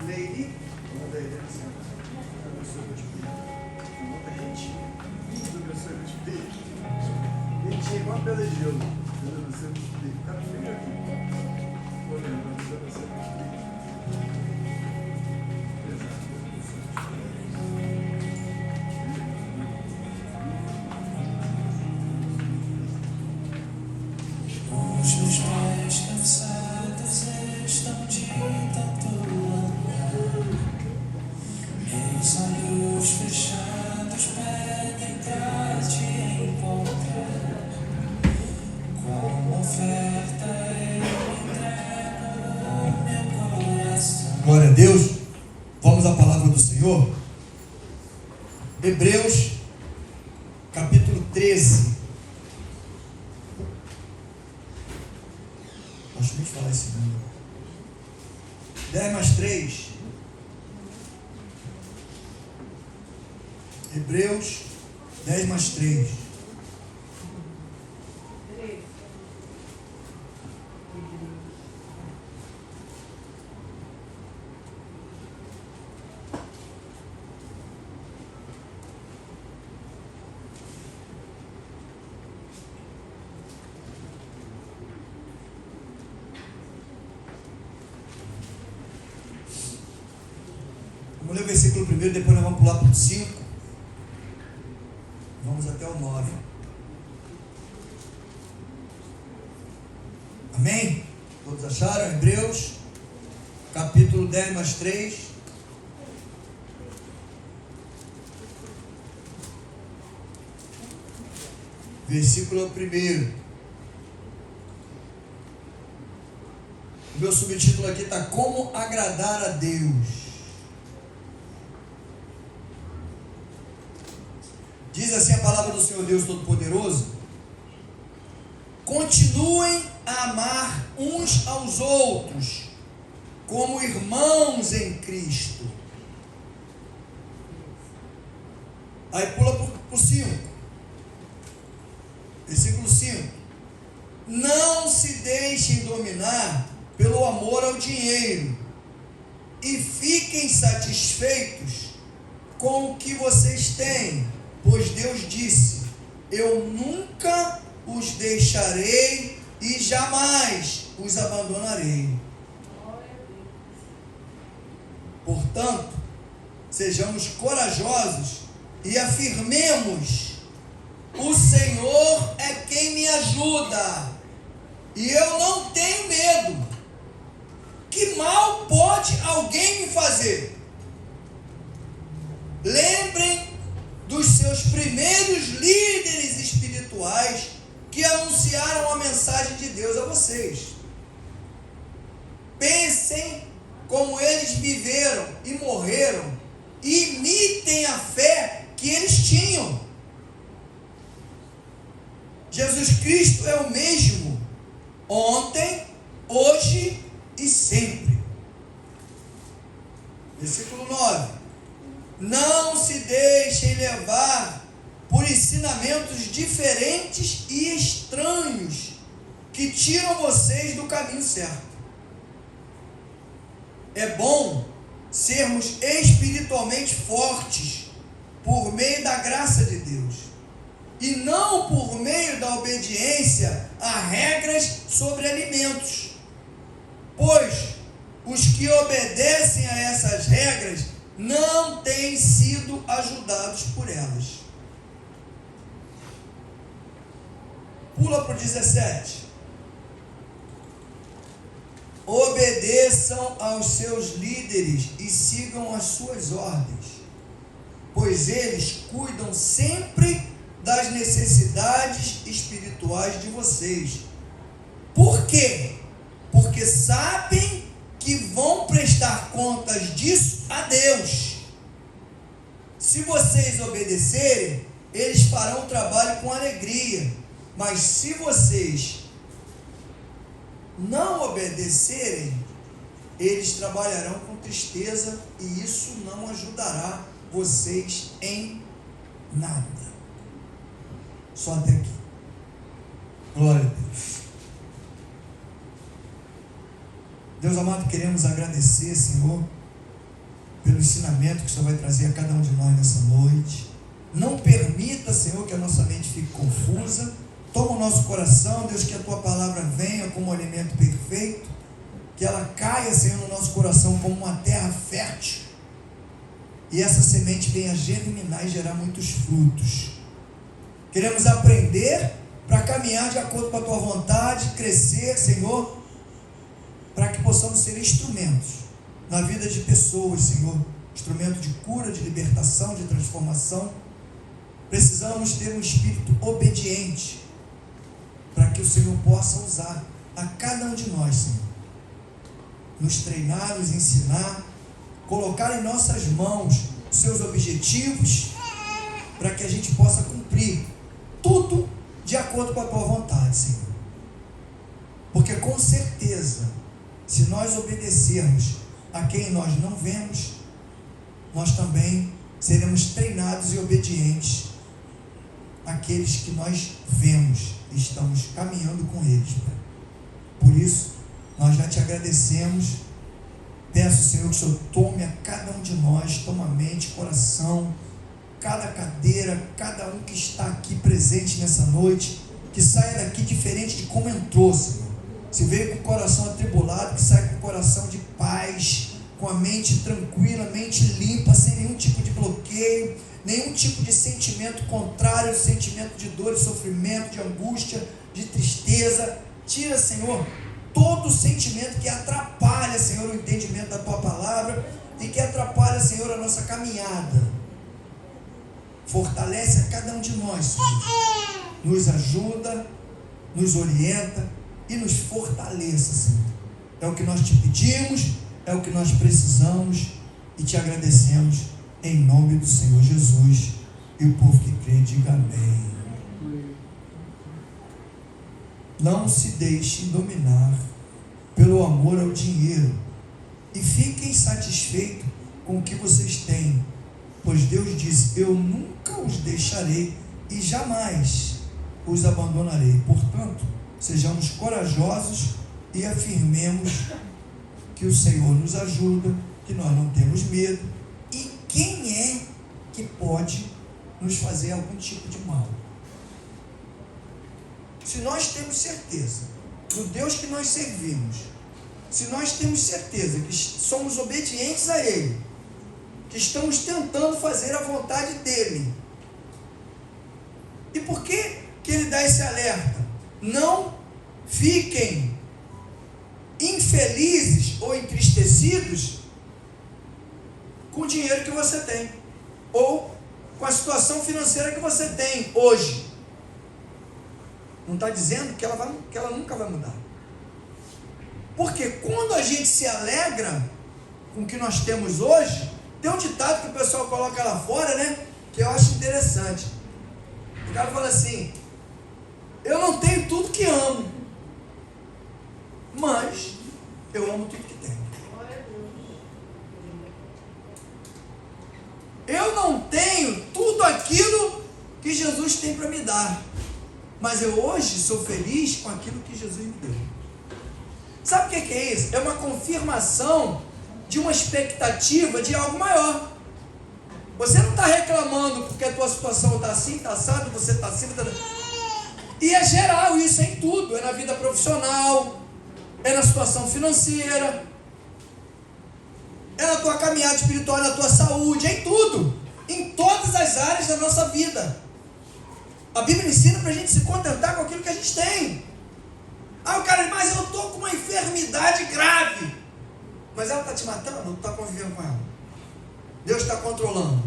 Speaker 2: Leire, manda aí, assim, abençoe o espírito. Manda gentinho. Abençoe o espírito. Gentinho, igual a pedra de gelo. Abençoe o espírito. Cara, fica aqui. Olha, abençoe o espírito.
Speaker 1: Os pés cansados estão de tanto andar, meus olhos fechados pedem pra te encontrar. Como oferta eu entrego o meu coração.
Speaker 4: Glória a Deus. Vamos à palavra do Senhor. Hebreus, capítulo 13. Acho que nem falar esse número. 10 mais 3. Hebreus 10 mais 3. Vamos ler o versículo primeiro, depois nós vamos pular para o 5. Vamos até o 9. Amém? Todos acharam? Hebreus, capítulo 10 mais 3. Versículo 1. O meu subtítulo aqui está: Como agradar a Deus. Diz assim a palavra do Senhor Deus Todo-Poderoso: continuem a amar uns aos outros como irmãos em Cristo. Aí pula para o 5. Versículo 5. Não se deixem dominar pelo amor ao dinheiro e fiquem satisfeitos com o que vocês têm, pois Deus disse: eu nunca os deixarei e jamais os abandonarei. Portanto, sejamos corajosos e afirmemos: o Senhor é quem me ajuda e eu não tenho medo. Que mal pode alguém me fazer? Lembrem dos seus primeiros líderes espirituais que anunciaram a mensagem de Deus a vocês. Pensem como eles viveram e morreram e imitem a fé que eles tinham. Jesus Cristo é o mesmo ontem, hoje e sempre. Versículo 9. Não se deixem levar por ensinamentos diferentes e estranhos que tiram vocês do caminho certo. É bom sermos espiritualmente fortes por meio da graça de Deus, e não por meio da obediência a regras sobre alimentos, pois os que obedecem a essas regras não têm sido ajudados por elas. Pula para o 17. Obedeçam aos seus líderes e sigam as suas ordens, pois eles cuidam sempre das necessidades espirituais de vocês. Por quê? Porque sabem que vão prestar contas disso a Deus. Se vocês obedecerem, eles farão o trabalho com alegria. Mas se vocês não obedecerem, eles trabalharão com tristeza, e isso não ajudará vocês em nada. Só até aqui. Glória a Deus. Deus amado, queremos agradecer, Senhor, pelo ensinamento que o Senhor vai trazer a cada um de nós nessa noite. Não permita, Senhor, que a nossa mente fique confusa. Toma o nosso coração, Deus, que a Tua palavra venha como um alimento perfeito, que ela caia, Senhor, no nosso coração como uma terra fértil, e essa semente venha germinar e gerar muitos frutos. Queremos aprender para caminhar de acordo com a Tua vontade, crescer, Senhor, para que possamos ser instrumentos na vida de pessoas, Senhor, instrumento de cura, de libertação, de transformação. Precisamos ter um espírito obediente, para que o Senhor possa usar a cada um de nós, Senhor, nos treinar, nos ensinar, colocar em nossas mãos os seus objetivos, para que a gente possa cumprir tudo de acordo com a Tua vontade, Senhor. Porque com certeza, se nós obedecermos a quem nós não vemos, nós também seremos treinados e obedientes àqueles que nós vemos e estamos caminhando com eles, Pai. Por isso, nós já Te agradecemos. Peço, Senhor, que o Senhor tome a cada um de nós, toma mente, coração, cada cadeira, cada um que está aqui presente nessa noite, que saia daqui diferente de como entrou, Senhor. Se veio com o coração atribulado, que saia com o coração de paz, com a mente tranquila, mente limpa, sem nenhum tipo de bloqueio, nenhum tipo de sentimento contrário, sentimento de dor e sofrimento, de angústia, de tristeza. Tira, Senhor, todo sentimento que atrapalha, Senhor, o entendimento da Tua palavra e que atrapalha, Senhor, a nossa caminhada. Fortalece a cada um de nós, Senhor. Nos ajuda, nos orienta e nos fortaleça, Senhor. É o que nós Te pedimos, é o que nós precisamos, e Te agradecemos em nome do Senhor Jesus. E o povo que crê, diga amém. Não se deixem dominar pelo amor ao dinheiro, e fiquem satisfeitos com o que vocês têm, pois Deus disse: eu nunca os deixarei e jamais os abandonarei. Portanto, sejamos corajosos e afirmemos que o Senhor nos ajuda, que nós não temos medo. E quem é que pode nos fazer algum tipo de mal? Se nós temos certeza do Deus que nós servimos, se nós temos certeza que somos obedientes a Ele, que estamos tentando fazer a vontade dEle, e por que Ele dá esse alerta? Não fiquem infelizes ou entristecidos com o dinheiro que você tem, ou com a situação financeira que você tem hoje. Não está dizendo que ela nunca vai mudar. Porque quando a gente se alegra com o que nós temos hoje, tem um ditado que o pessoal coloca lá fora, né? Que eu acho interessante. O cara fala assim: eu não tenho tudo que amo, mas eu amo tudo que tenho. Eu não tenho tudo aquilo que Jesus tem para me dar, mas eu hoje sou feliz com aquilo que Jesus me deu. Sabe o que é isso? É uma confirmação de uma expectativa de algo maior. Você não está reclamando porque a tua situação está assim, está assado, você está assim, E é geral isso, é em tudo. É na vida profissional, é na situação financeira, é na tua caminhada espiritual, na tua saúde, é em tudo. Em todas as áreas da nossa vida. A Bíblia ensina para a gente se contentar com aquilo que a gente tem. Ah, o cara, mas eu estou com uma enfermidade grave. Mas ela está te matando, não está convivendo com ela. Deus está controlando.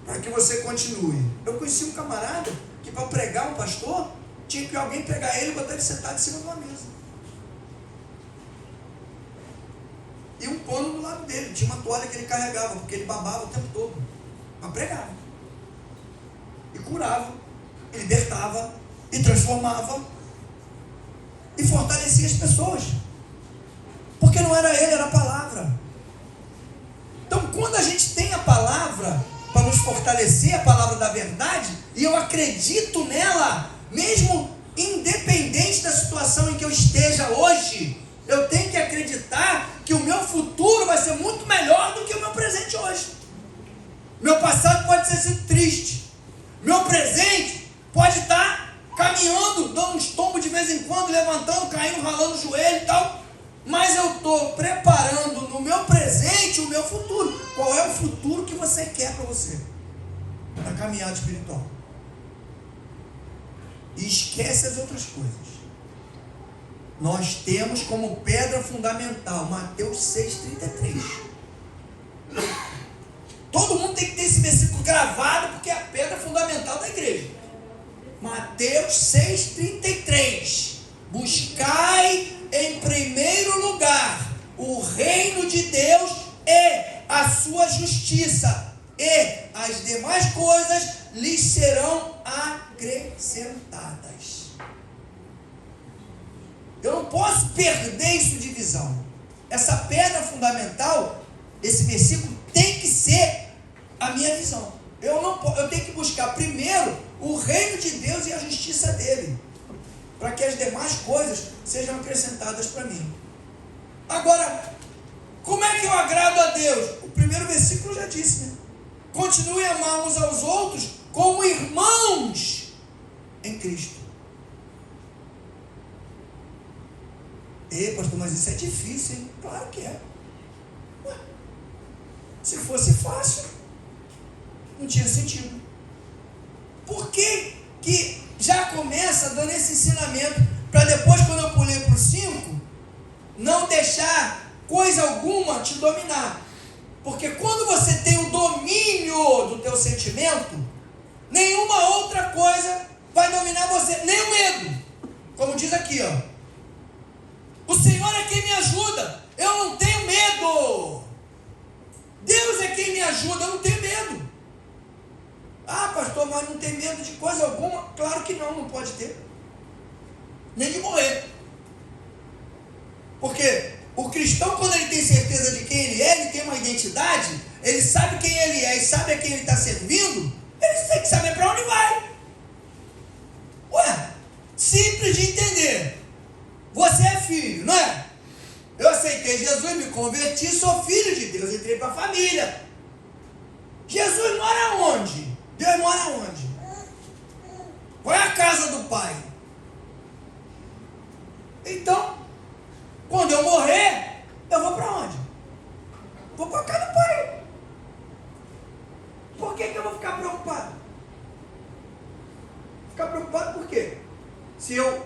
Speaker 4: Para que você continue. Eu conheci um camarada que para pregar um pastor, tinha que alguém pegar ele e botar ele sentado em cima de uma mesa. E um pano do lado dele. Tinha uma toalha que ele carregava, porque ele babava o tempo todo. Mas pregava. E curava. E libertava. E transformava. E fortalecia as pessoas. Porque não era ele, era a palavra. Então, quando a gente tem a palavra para nos fortalecer, a palavra da verdade, e eu acredito nela, mesmo independente da situação em que eu esteja hoje, eu tenho que acreditar que o meu futuro vai ser muito melhor do que o meu presente hoje. Meu passado pode ter sido triste. Meu presente pode estar caminhando, dando uns tombos de vez em quando, levantando, caindo, ralando o joelho e tal. Mas eu estou preparando no meu presente o meu futuro. Qual é o futuro que você quer para você? Na caminhada espiritual. E esquece as outras coisas. Nós temos como pedra fundamental Mateus 6,33. Todo mundo tem que ter esse versículo gravado, porque é a pedra fundamental da igreja. Mateus 6,33. Buscai em primeiro lugar o reino de Deus e a sua justiça, e as demais coisas lhes serão acrescentadas. Eu não posso perder isso de visão. Essa pedra fundamental, esse versículo tem que ser a minha visão. Eu tenho que buscar primeiro o reino de Deus e a justiça dele, para que as demais coisas sejam acrescentadas para mim. Agora, como é que eu agrado a Deus? O primeiro versículo já disse, né? Continue a amar uns aos outros como irmãos em Cristo. Ei, pastor, mas isso é difícil, hein? Claro que é. Ué, se fosse fácil, não tinha sentido. Por que que já começa dando esse ensinamento, para depois, quando eu pulei para o 5, não deixar coisa alguma te dominar? Porque quando você tem o domínio do teu sentimento, nenhuma outra coisa vai dominar você, nem o medo. Como diz aqui, ó, o Senhor é quem me ajuda, eu não tenho medo. Deus é quem me ajuda, eu não tenho medo. Ah, pastor, mas não tem medo de coisa alguma? Claro que não, não pode ter. Nem de morrer. Porque o cristão, quando ele tem certeza de quem ele é, ele tem uma identidade, ele sabe quem ele é e sabe a quem ele está servindo, ele tem que saber para onde vai. Ué, simples de entender. Você é filho, não é? Eu aceitei Jesus, me converti, sou filho de Deus, entrei para a família. Jesus mora onde? Deus mora onde? Qual é a casa do Pai? Então, quando eu morrer, eu vou para onde? Vou para a casa do Pai. Por que eu vou ficar preocupado? Ficar preocupado por quê? Se eu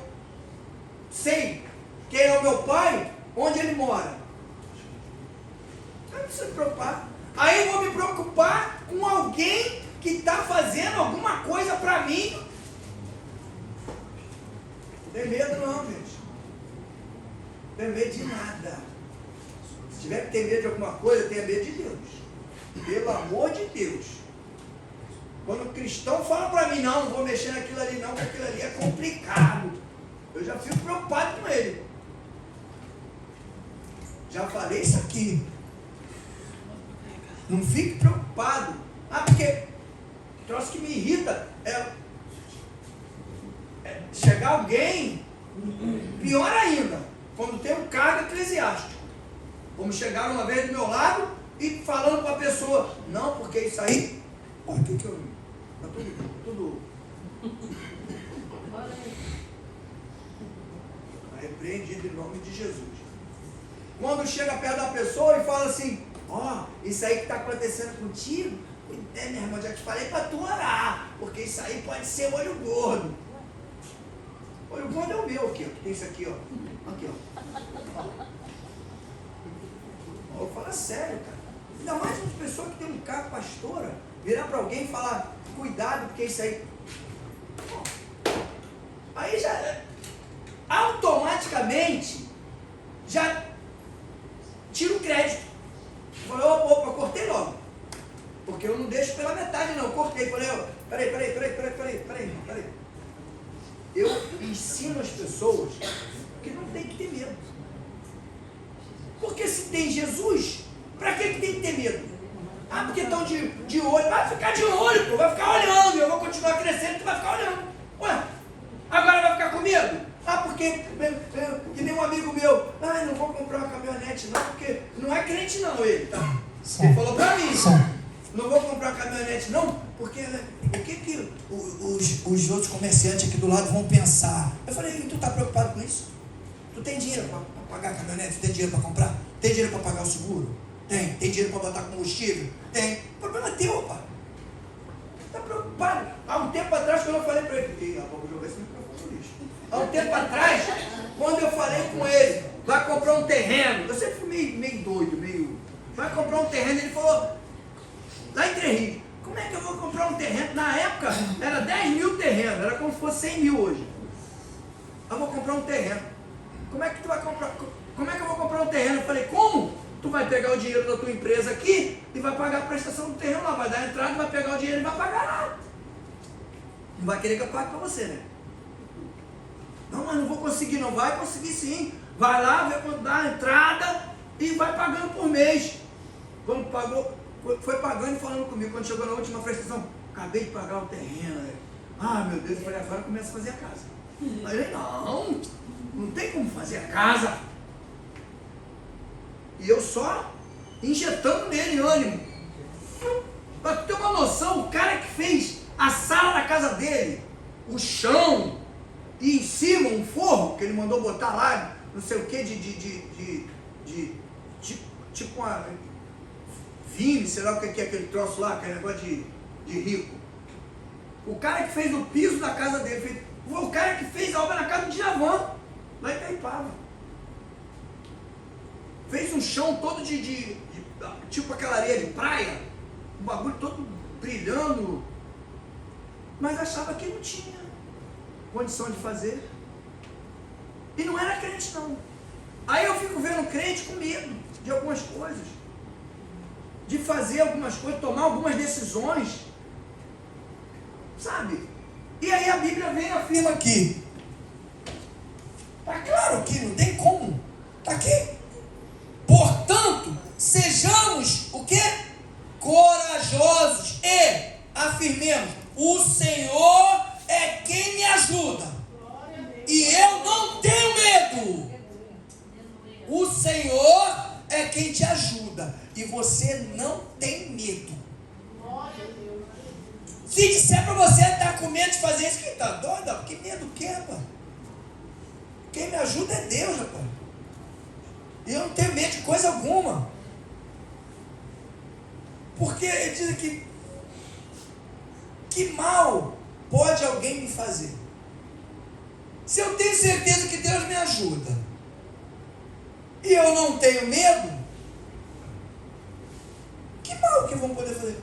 Speaker 4: sei quem é o meu pai, onde ele mora, eu não preciso me preocupar. Aí eu vou me preocupar com alguém que está fazendo alguma coisa para mim. Não tem medo não, gente. Não tem medo de nada. Se tiver que ter medo de alguma coisa, tenha medo de Deus. Pelo amor de Deus. Quando o cristão fala para mim, não vou mexer naquilo ali não, porque aquilo ali é complicado, eu já fico preocupado com ele. Já falei isso aqui. Não fique preocupado. Ah, porque o troço que me irrita é
Speaker 5: chegar alguém, pior ainda, quando tem um cargo eclesiástico. Como chegaram uma vez do meu lado e falando para a pessoa, não, porque isso aí, olha o que eu vi. Tá tudo. Repreendido em nome de Jesus. Quando chega perto da pessoa e fala assim, ó, isso aí que está acontecendo contigo, minha irmã, já te falei para tu orar, porque isso aí pode ser olho gordo. Olho gordo é o meu aqui, ó. Tem isso aqui, ó. Aqui, ó. Eu falo sério, cara. Ainda mais uma pessoa que tem um cargo pastora, virar para alguém e falar, cuidado, porque isso aí. Aí já automaticamente já tira o crédito. Eu falei, opa, cortei logo. Porque eu não deixo pela metade, não. Eu cortei. Falei, peraí. Eu ensino as pessoas que não tem que ter medo. Porque se tem Jesus, para que tem que ter medo? Ah, porque estão de olho. Vai ficar de olho, pô. Vai ficar olhando. Eu vou continuar crescendo, tu vai ficar olhando. Ué, agora vai ficar com medo? Ah, porque que nem um amigo meu. Ah, não vou comprar uma caminhonete não, porque não é crente não ele, tá? Ele falou pra mim. Não vou comprar uma caminhonete não, porque o que
Speaker 4: Os outros comerciantes aqui do lado vão pensar. Eu falei, tu tá preocupado com isso? Tu tem dinheiro para pagar a caminhonete? Tu tem dinheiro para comprar? Tem dinheiro para pagar o seguro? Tem. Tem dinheiro para botar combustível? Tem. O problema é teu, pai.
Speaker 5: Tá preocupado? Há um tempo atrás, quando eu falei para ele, vou jogar esse microfone no lixo. Há um tempo atrás, quando eu falei com ele, vai comprar um terreno, eu sempre fui meio doido, vai comprar um terreno, ele falou, lá em Três Rios, como é que eu vou comprar um terreno? Na época, era 10 mil terrenos, era como se fosse 100 mil hoje. Eu vou comprar um terreno. Como é que tu vai comprar? Como é que eu vou comprar um terreno? Eu falei, como? Tu vai pegar o dinheiro da tua empresa aqui e vai pagar a prestação do terreno lá, vai dar a entrada, vai pegar o dinheiro e vai pagar lá. Não vai querer que eu pague para você, né? Não, mas não vou conseguir, não. Vai conseguir sim. Vai lá, vê quanto dá a entrada e vai pagando por mês. Quando pagou, foi pagando e falando comigo. Quando chegou na última prestação, acabei de pagar o terreno. Né? Ah, meu Deus, eu falei, agora começa a fazer a casa. Aí ele, não tem como fazer a casa. E eu só injetando nele ânimo. Pra tu ter uma noção, o cara que fez a sala da casa dele, o chão, e em cima um forro, que ele mandou botar lá, não sei o que, tipo uma vime, sei lá o que é aquele troço lá, aquele negócio de rico. O cara que fez o piso da casa dele, foi o cara que fez a obra na casa do Djavan, lá em Itaipava. Fez um chão todo de tipo aquela areia de praia, o bagulho todo brilhando, mas achava que não tinha condição de fazer. E não era crente não. Aí eu fico vendo crente com medo de algumas coisas, de fazer algumas coisas, tomar algumas decisões, sabe? E aí a Bíblia vem e afirma aqui.
Speaker 4: Tá claro que não tem como. Tá aqui. Portanto, sejamos o quê? Corajosos e afirmemos: o Senhor é quem me ajuda. E eu não tenho medo. O Senhor é quem te ajuda. E você não tem medo. Se disser para você estar com medo de fazer isso, quem está doido? Que medo que é, rapaz? Quem me ajuda é Deus, rapaz. E eu não tenho medo de coisa alguma. Porque ele diz aqui: que mal pode alguém me fazer? Se eu tenho certeza que Deus me ajuda e eu não tenho medo, que mal que vão poder fazer?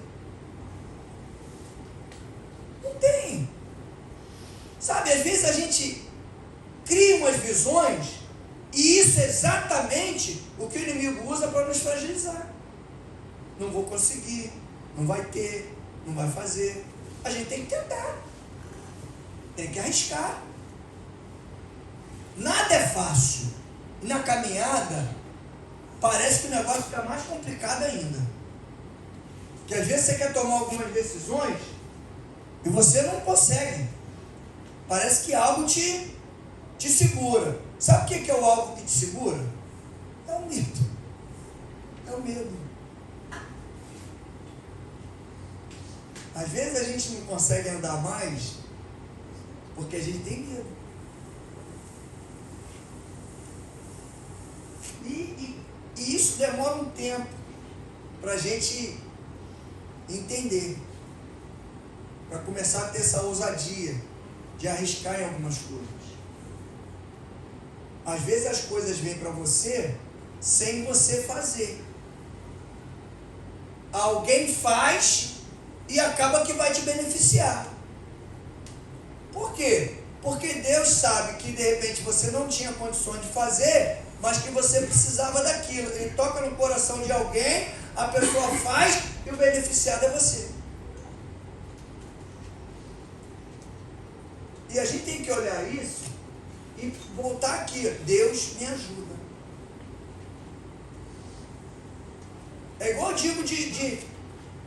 Speaker 4: Não tem. Sabe, às vezes a gente cria umas visões e isso é exatamente o que o inimigo usa para nos fragilizar. Não vou conseguir, não vai ter, não vai fazer. A gente tem que tentar, tem que arriscar. Nada é fácil. E na caminhada parece que o negócio fica mais complicado ainda. Porque às vezes você quer tomar algumas decisões e você não consegue.
Speaker 5: Parece que algo te segura. Sabe o que é o algo que te segura? É o medo. É o medo. Às vezes a gente não consegue andar mais porque a gente tem medo. E isso demora um tempo para a gente entender, para começar a ter essa ousadia de arriscar em algumas coisas. Às vezes as coisas vêm para você sem você fazer. Alguém faz e acaba que vai te beneficiar. Por quê? Porque Deus sabe que de repente você não tinha condições de fazer, mas que você precisava daquilo. Ele toca no coração de alguém, a pessoa faz e o beneficiado é você. E a gente tem que olhar isso e voltar aqui. Deus me ajuda. É igual eu digo de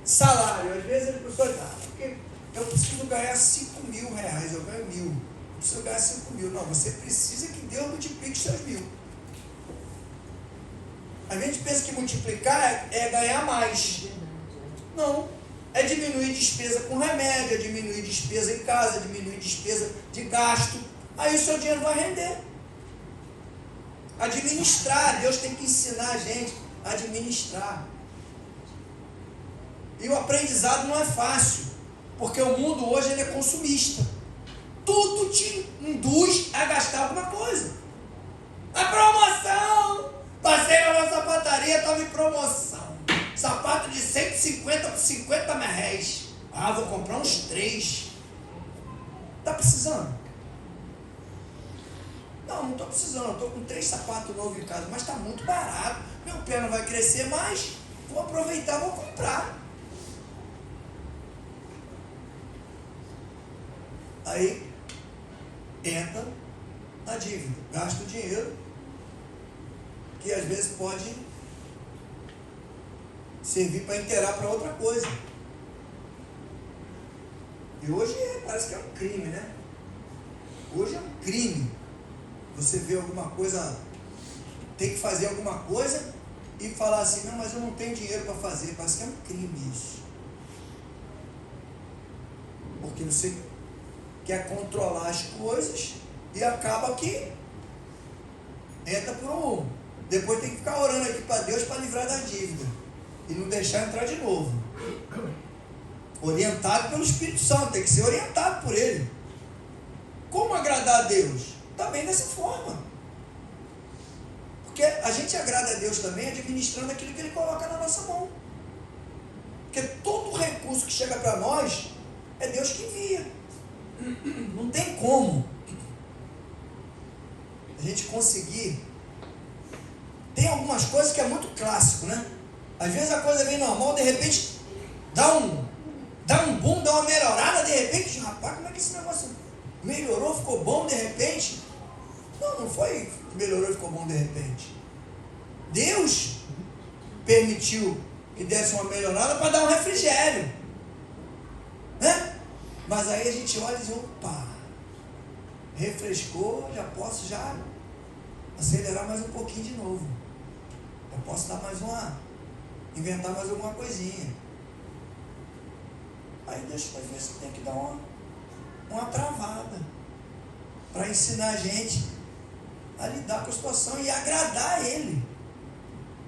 Speaker 5: salário. Às vezes as pessoas porque eu preciso ganhar 5 mil reais, eu ganho 1.000. Eu preciso ganhar 5 mil. Não, você precisa que Deus multiplique os seus 1.000. A gente pensa que multiplicar é ganhar mais. Não. É diminuir despesa com remédio, é diminuir despesa em casa, é diminuir despesa de gasto. Aí o seu dinheiro vai render. Administrar. Deus tem que ensinar a gente a administrar. E o aprendizado não é fácil, porque o mundo hoje ele é consumista. Tudo te induz a gastar alguma coisa. A promoção! Passei na nossa sapataria, estava em promoção. Sapato de 150 por 50 reais. Vou comprar uns 3. Está precisando? Não estou precisando. Estou com 3 sapatos novos em casa, mas está muito barato. Meu pé não vai crescer mais. Vou aproveitar, vou comprar. Aí entra na dívida, gasta o dinheiro, que às vezes pode servir para inteirar para outra coisa. E hoje parece que é um crime, né? Hoje é um crime. Você vê alguma coisa, tem que fazer alguma coisa e falar assim, não, mas eu não tenho dinheiro para fazer. Parece que é um crime isso. Porque você quer controlar as coisas e acaba que entra por um. Depois tem que ficar orando aqui para Deus para livrar da dívida e não deixar entrar de novo. Orientado pelo Espírito Santo, tem que ser orientado por Ele. Como agradar a Deus? Também dessa forma. Porque a gente agrada a Deus também administrando aquilo que Ele coloca na nossa mão. Porque todo recurso que chega para nós é Deus que envia. Não tem como a gente conseguir. Tem algumas coisas que é muito clássico, né? Às vezes a coisa vem normal, de repente dá um boom, dá uma melhorada, de repente, rapaz, como é que esse negócio melhorou, ficou bom de repente? Não foi que melhorou e ficou bom de repente. Deus permitiu que desse uma melhorada para dar um refrigério, né? Mas aí a gente olha e diz, opa, refrescou, já posso acelerar mais um pouquinho de novo. Eu posso dar inventar mais alguma coisinha. Aí Deus às vezes tem que dar uma travada para ensinar a gente a lidar com a situação e agradar a Ele.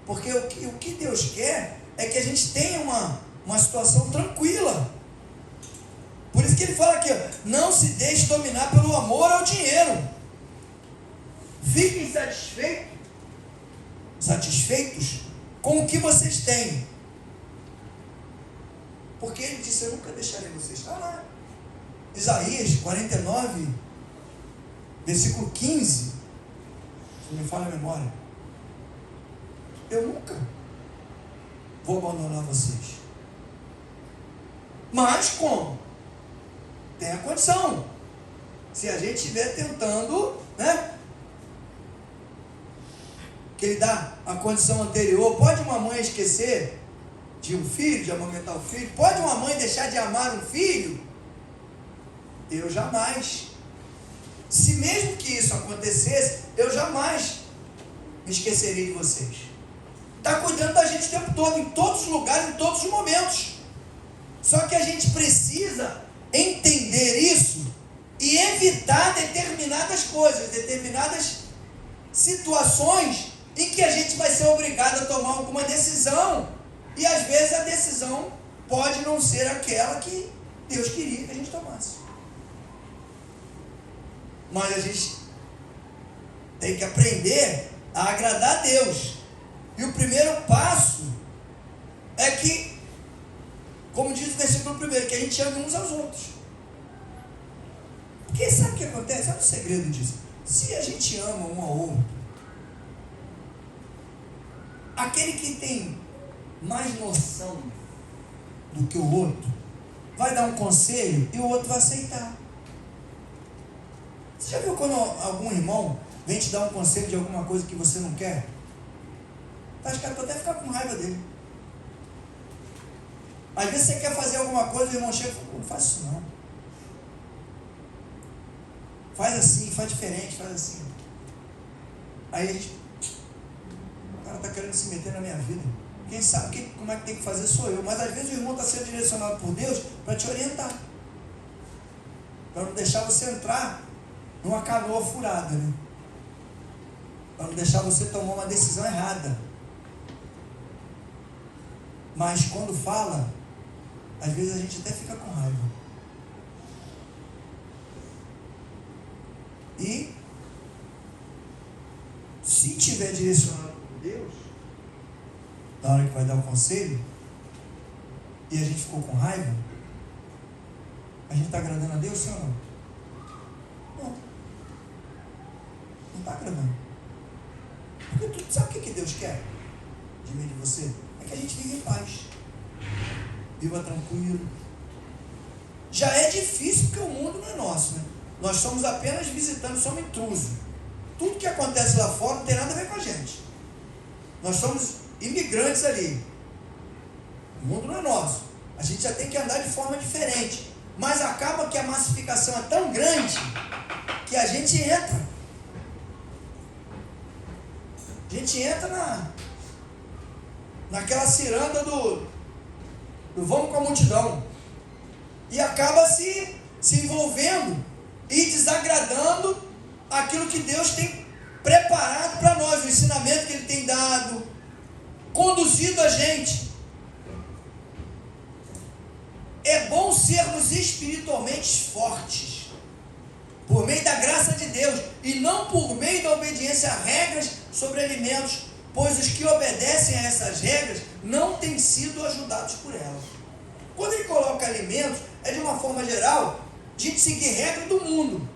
Speaker 5: Porque o que Deus quer é que a gente tenha uma situação tranquila. Por isso que Ele fala aqui, não se deixe dominar pelo amor ao dinheiro. Fiquem satisfeitos com o que vocês têm. Porque Ele disse, eu nunca deixarei vocês. Está lá. Isaías 49, versículo 15. Se não me falha a memória. Eu nunca vou abandonar vocês. Mas como? Tem a condição. Se a gente estiver tentando, né? Que Ele dá a condição anterior. Pode uma mãe esquecer de um filho, de amamentar o filho? Pode uma mãe deixar de amar um filho? Eu jamais. se mesmo que isso acontecesse, eu jamais me esqueceria de vocês. Está cuidando da gente o tempo todo, em todos os lugares, em todos os momentos. Só que a gente precisa entender isso e evitar determinadas coisas, determinadas situações em que a gente vai ser obrigado a tomar alguma decisão. E às vezes a decisão pode não ser aquela que Deus queria que a gente tomasse. Mas a gente tem que aprender a agradar a Deus. E o primeiro passo é que, como diz o versículo 1, que a gente ame uns aos outros. Porque sabe o que acontece? Sabe o segredo disso? Se a gente ama um ao outro, aquele que tem mais noção do que o outro vai dar um conselho e o outro vai aceitar. Você já viu quando algum irmão vem te dar um conselho de alguma coisa que você não quer? Acho que pode até ficar com raiva dele. Às vezes você quer fazer alguma coisa e o irmão chega e fala: não faz isso não. Faz assim, faz diferente, faz assim. Aí a gente, o cara está querendo se meter na minha vida. Quem sabe como é que tem que fazer sou eu. Mas às vezes o irmão está sendo direcionado por Deus para te orientar. Para não deixar você entrar numa canoa furada, né? Para não deixar você tomar uma decisão errada. Mas quando fala, às vezes a gente até fica com raiva. E se tiver direcionado por Deus, na hora que vai dar o conselho, e a gente ficou com raiva, a gente está agradando a Deus, sim ou não? Não. Não está agradando. Porque tu sabe o que Deus quer de mim e de você? É que a gente vive em paz. Viva tranquilo. Já é difícil porque o mundo não é nosso, né? Nós somos apenas visitantes, somos intrusos. Tudo que acontece lá fora não tem nada a ver com a gente. Nós somos imigrantes ali. O mundo não é nosso. A gente já tem que andar de forma diferente. Mas acaba que a massificação é tão grande que a gente entra. A gente entra naquela ciranda do vamos com a multidão. E acaba se envolvendo e desagradando aquilo que Deus tem preparado para nós, o ensinamento que Ele tem dado, conduzido a gente. É bom sermos espiritualmente fortes, por meio da graça de Deus, e não por meio da obediência a regras sobre alimentos, pois os que obedecem a essas regras não têm sido ajudados por elas. Quando ele coloca alimentos, é de uma forma geral, de seguir regra do mundo.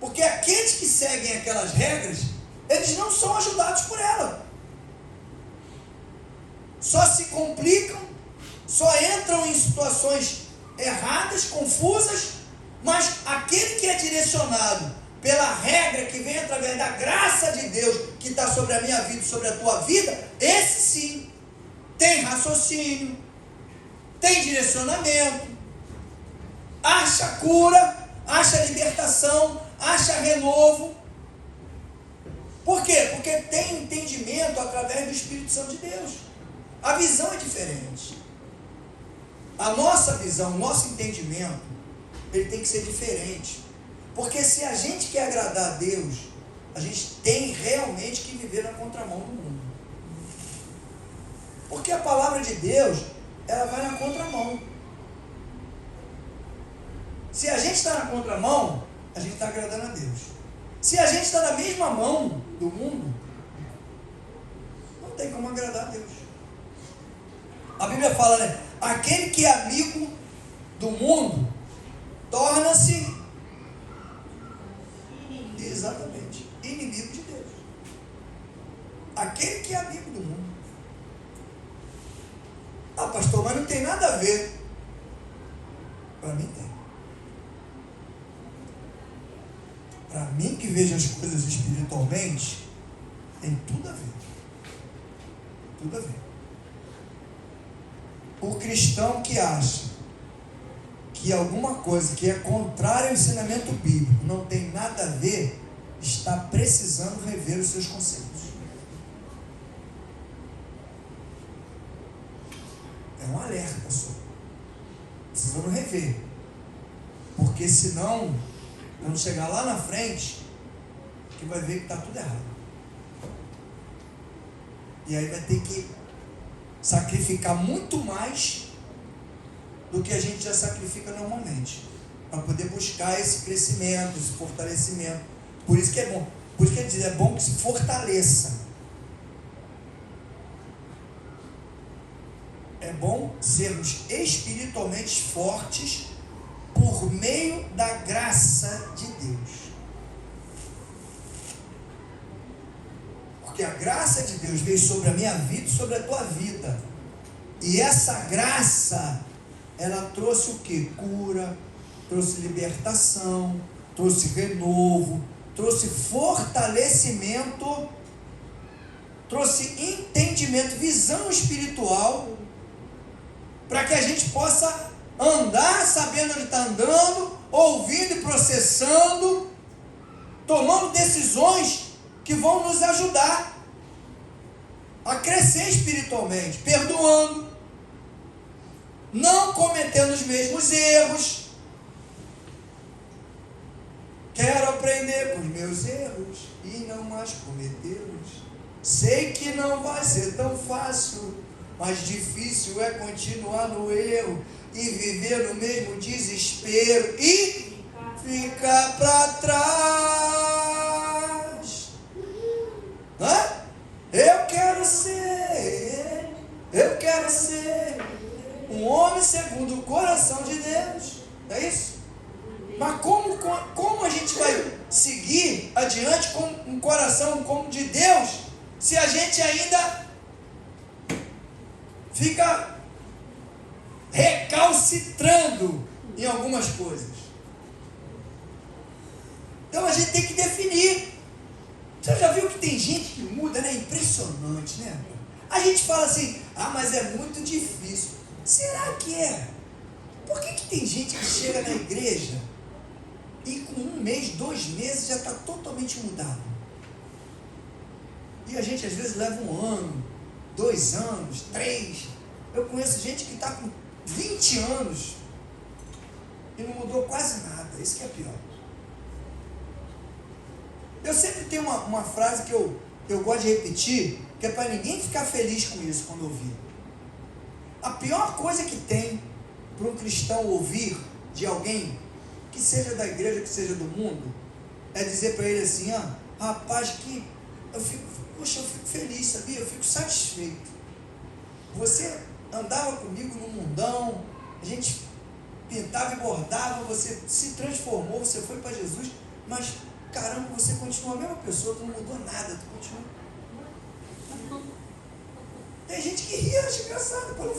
Speaker 5: Porque aqueles que seguem aquelas regras, eles não são ajudados por ela. Só se complicam, só entram em situações erradas, confusas, mas aquele que é direcionado pela regra que vem através da graça de Deus, que está sobre a minha vida e sobre a tua vida, esse sim tem raciocínio, tem direcionamento, acha cura, acha libertação, acha renovo. Por quê? Porque tem entendimento através do Espírito Santo de Deus. A visão é diferente. A nossa visão, o nosso entendimento, ele tem que ser diferente. Porque se a gente quer agradar a Deus, a gente tem realmente que viver na contramão do mundo. Porque a palavra de Deus, ela vai na contramão. Se a gente está na contramão, a gente está agradando a Deus. Se a gente está na mesma mão do mundo, não tem como agradar a Deus. A Bíblia fala, né? Aquele que é amigo do mundo torna-se exatamente inimigo de Deus. Aquele que é amigo do mundo. Ah, pastor, mas não tem nada a ver. Para mim tem. Para mim que vejo as coisas espiritualmente, tem tudo a ver. Tudo a ver. O cristão que acha
Speaker 4: que alguma coisa que é contrária ao ensinamento bíblico, não tem nada a ver, está precisando rever os seus conceitos. É um alerta só. Precisando rever. Porque senão, quando chegar lá na frente, que vai ver que está tudo errado. E aí vai ter que sacrificar muito mais do que a gente já sacrifica normalmente, para poder buscar esse crescimento, esse fortalecimento. Por isso que é bom. Por isso que ele diz, é bom que se fortaleça. É bom sermos espiritualmente fortes por meio da graça de Deus. Porque a graça de Deus veio sobre a minha vida e sobre a tua vida. E essa graça, ela trouxe o quê? Cura, trouxe libertação, trouxe renovo, trouxe fortalecimento, trouxe entendimento, visão espiritual, para que a gente possa andar sabendo onde está andando, ouvindo e processando, tomando decisões que vão nos ajudar a crescer espiritualmente, perdoando, não cometendo os mesmos erros. Quero aprender com os meus erros e não mais cometê-los. Sei que não vai ser tão fácil, mas difícil é continuar no erro e viver no mesmo desespero e ficar para trás. Hã? Eu quero ser um homem segundo o coração de Deus. É isso? Mas como a gente vai seguir adiante com um coração como de Deus, se a gente ainda fica recalcitrando em algumas coisas? Então a gente tem que definir. Você já viu que tem gente que muda, né? Impressionante, né? A gente fala assim, mas é muito difícil. Será que é? Por que tem gente que chega na igreja e com 1 mês, 2 meses já está totalmente mudado? E a gente às vezes leva 1 ano, 2 anos, 3. Eu conheço gente que está com 20 anos e não mudou quase nada. Isso que é pior. Eu sempre tenho uma frase que eu gosto de repetir, que é para ninguém ficar feliz com isso quando ouvir. A pior coisa que tem para um cristão ouvir de alguém, que seja da igreja, que seja do mundo, é dizer para ele assim, rapaz, que eu fico feliz, sabia? Eu fico satisfeito. Você andava comigo no mundão, a gente pintava e bordava, você se transformou, você foi para Jesus, mas caramba, você continua a mesma pessoa, tu não mudou nada, tu continua. Tem gente que ri, acha engraçado quando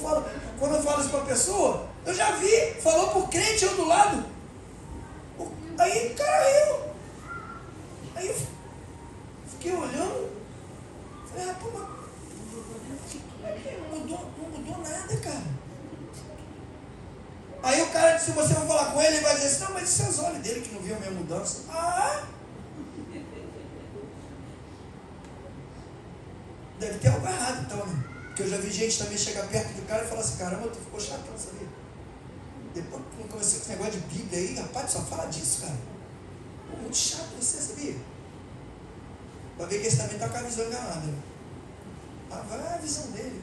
Speaker 4: eu falo isso para a pessoa. Eu já vi, falou por crente eu do lado. Aí o cara riu. Aí eu fiquei olhando, falei, rapaz, mas não mudou nada, cara. Aí o cara, se você for falar com ele, ele vai dizer assim, não, mas isso é os olhos dele que não viu a minha mudança. Deve ter algo errado então, né? Porque eu já vi gente também chegar perto do cara e falar assim, caramba, tu ficou chatão, sabia? Depois que eu comecei com esse negócio de Bíblia aí, rapaz, só fala disso, cara. Pô, muito chato você, sabia? Vai ver que esse também está com a visão enganada, né? Vai a visão dele.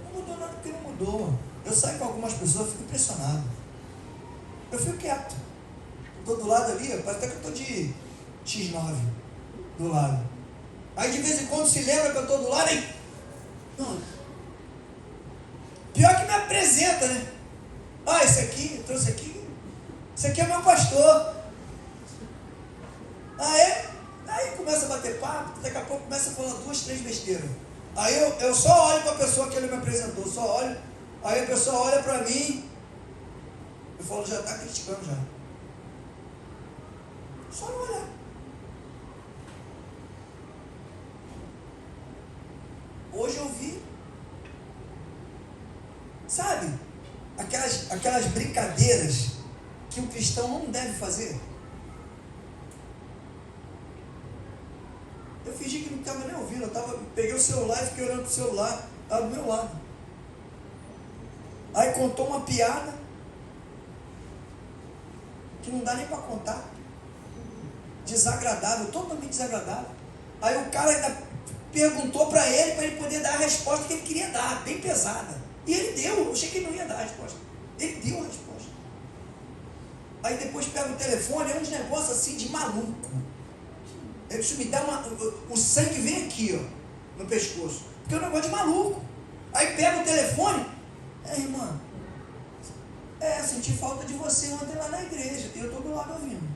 Speaker 4: Não mudou nada porque não mudou. Eu saio com algumas pessoas, fico impressionado. Eu fico quieto. Estou do lado ali, parece até que eu estou de X9 do lado. Aí de vez em quando se lembra que eu estou do lado e... Não. Pior que me apresenta, né? Esse aqui, eu trouxe aqui. Esse aqui é meu pastor. É? Aí começa a bater papo, daqui a pouco começa a falar 2, 3 besteiras. Aí eu só olho para a pessoa que ele me apresentou, só olho. Aí a pessoa olha para mim, eu falo, já está criticando já. Só não olhar. Hoje eu vi, sabe, aquelas brincadeiras que o cristão não deve fazer. Eu fingi que não estava nem ouvindo, peguei o celular e fiquei olhando para o celular, estava do meu lado. Aí contou uma piada que não dá nem para contar. Desagradável, totalmente desagradável. Aí o cara ainda perguntou para ele poder dar a resposta que ele queria dar, bem pesada. E ele deu, eu achei que ele não ia dar a resposta. Ele deu a resposta. Aí depois pega o telefone, é uns negócios assim de maluco. Isso me dá o sangue vem aqui, ó, no pescoço. Porque é um negócio de maluco. Aí pega o telefone, irmã, senti falta de você ontem lá na igreja. E eu estou do lado ouvindo.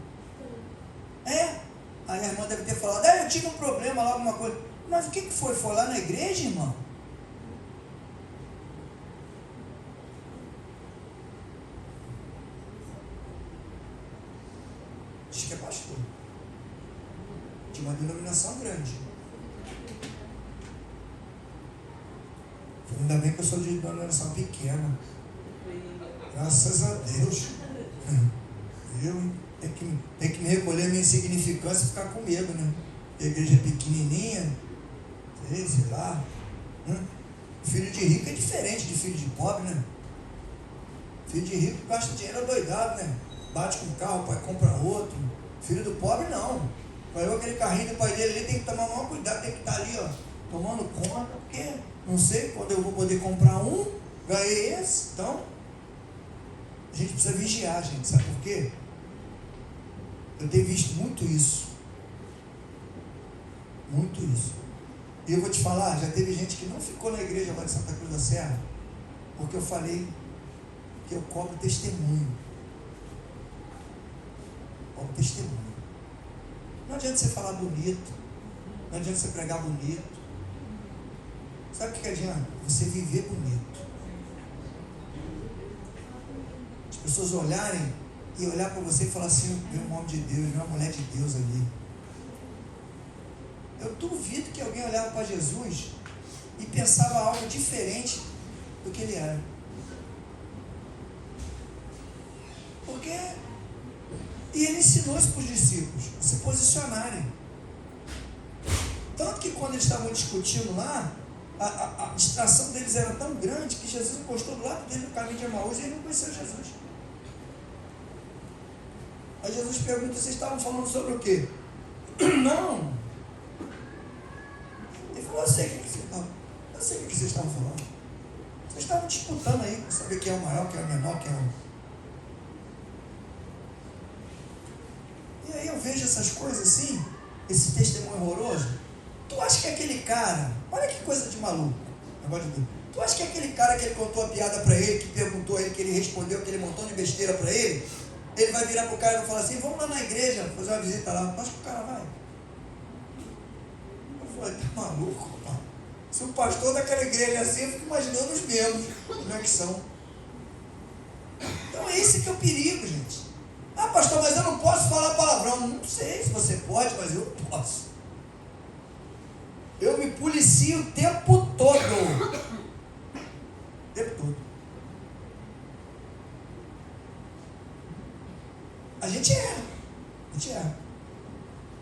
Speaker 4: Aí a irmã deve ter falado, eu tive um problema lá, alguma coisa. Mas o que foi? Foi lá na igreja, irmão? Diz que é pastor. De uma denominação grande. Ainda bem que eu sou de denominação pequena. Graças a Deus. Eu tenho que me recolher a minha insignificância e ficar com medo, né? A igreja é pequenininha, sei lá. Filho de rico é diferente de filho de pobre, né? Filho de rico gasta dinheiro adoidado, né? Bate com o carro, o pai compra outro. Filho do pobre, não. Ganhou aquele carrinho do pai dele, ele tem que tomar o maior cuidado, tem que estar ali, ó, tomando conta, porque não sei quando eu vou poder comprar um, ganhei esse. Então, a gente precisa vigiar, gente. Sabe por quê? Eu tenho visto muito isso. Muito isso. E eu vou te falar, já teve gente que não ficou na igreja lá de Santa Cruz da Serra, porque eu falei que eu cobro testemunho. Cobro testemunho. Não adianta você falar bonito, não adianta você pregar bonito. Sabe o que adianta? Você viver bonito. As pessoas olharem e olhar para você e falar assim, vê um homem de Deus, vê uma mulher de Deus ali. Eu duvido que alguém olhava para Jesus e pensava algo diferente do que ele era. Porque e ele ensinou isso para os discípulos, a se posicionarem. Tanto que quando eles estavam discutindo lá, a distração deles era tão grande que Jesus encostou do lado dele no caminho de Emaús e ele não conheceu Jesus. Aí Jesus pergunta, vocês estavam falando sobre o quê? Não. Ele falou, eu sei o que vocês estavam falando. Vocês estavam disputando aí para saber quem é o maior, quem é o menor, quem é o... E aí eu vejo essas coisas assim, esse testemunho horroroso. Tu acha que aquele cara, olha que coisa de maluco, negócio de Deus. Tu acha que aquele cara que ele contou a piada para ele, que perguntou a ele, que ele respondeu aquele montão de besteira para ele vai virar pro cara e vai falar assim, vamos lá na igreja fazer uma visita lá. Tu acha que o cara vai? Eu falei, tá maluco, rapaz? Se o pastor daquela igreja é assim, eu fico imaginando os membros, como é que são. Então esse que é o perigo, gente. Ah, pastor, mas eu não posso falar palavrão. Não sei se você pode, mas eu posso. Eu me policio o tempo todo. O tempo todo. A gente erra.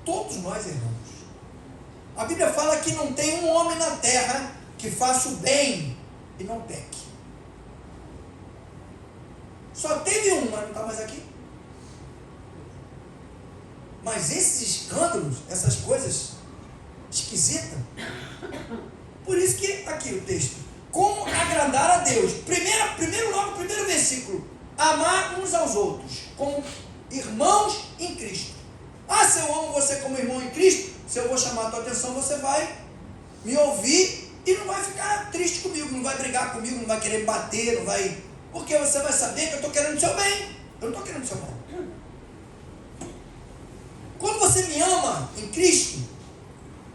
Speaker 4: Todos nós erramos. A Bíblia fala que não tem um homem na terra que faça o bem e não peque. Só teve um, mas não está mais aqui. Mas esses escândalos, essas coisas esquisitas, por isso que, aqui o texto, como agradar a Deus, primeiro versículo, amar uns aos outros, como irmãos em Cristo. Ah, se eu amo você como irmão em Cristo, se eu vou chamar a tua atenção, você vai me ouvir e não vai ficar triste comigo, não vai brigar comigo, não vai querer me bater, não vai... Porque você vai saber que eu estou querendo o seu bem, eu não estou querendo o seu mal. Quando você me ama em Cristo,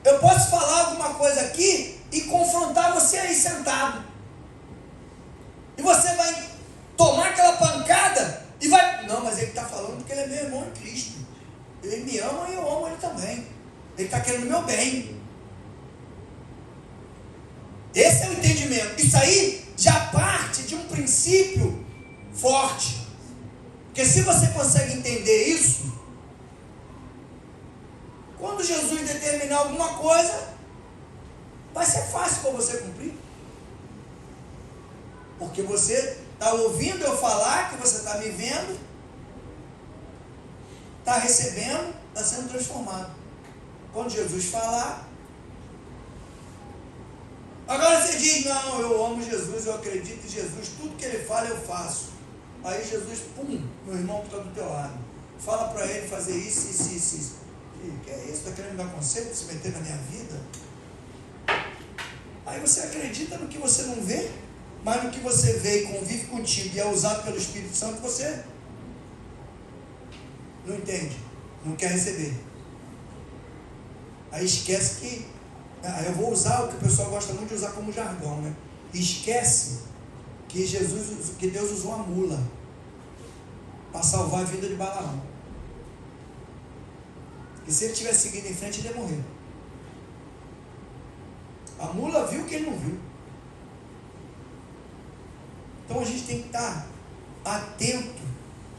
Speaker 4: eu posso falar alguma coisa aqui e confrontar você aí sentado. E você vai tomar aquela pancada e vai... Não, mas ele está falando porque ele é meu irmão em Cristo. Ele me ama e eu amo ele também. Ele está querendo o meu bem. Esse é o entendimento. Isso aí já parte de um princípio forte. Porque se você consegue entender isso, quando Jesus determinar alguma coisa, vai ser fácil para você cumprir. Porque você está ouvindo eu falar, que você está me vendo, está recebendo, está sendo transformado. Quando Jesus falar, agora você diz, não, eu amo Jesus, eu acredito em Jesus, tudo que ele fala eu faço. Aí Jesus, pum, meu irmão que está do teu lado, fala para ele fazer isso. Que é isso? Está querendo me dar conselho, se meter na minha vida? Aí você acredita no que você não vê, mas no que você vê e convive contigo e é usado pelo Espírito Santo, você não entende, não quer receber. Aí esquece que, eu vou usar o que o pessoal gosta muito de usar como jargão, né? Esquece que Deus usou a mula para salvar a vida de Balaão. Que se ele tivesse seguido em frente, ele ia morrer. A mula viu o que ele não viu. Então a gente tem que estar atento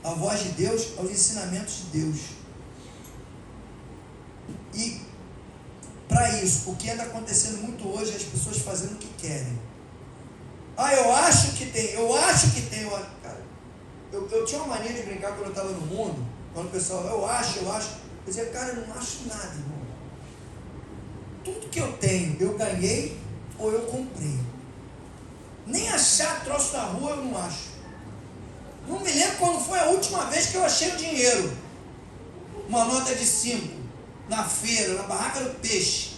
Speaker 4: à voz de Deus, aos ensinamentos de Deus. E para isso, o que anda acontecendo muito hoje é as pessoas fazendo o que querem. Eu acho que tem. Cara, eu tinha uma mania de brincar quando eu estava no mundo, quando o pessoal, eu acho. Eu dizia, cara, eu não acho nada, irmão. Tudo que eu tenho, eu ganhei ou eu comprei. Nem achar troço na rua eu não acho. Não me lembro quando foi a última vez que eu achei o dinheiro. Uma nota de 5, na feira, na barraca do peixe.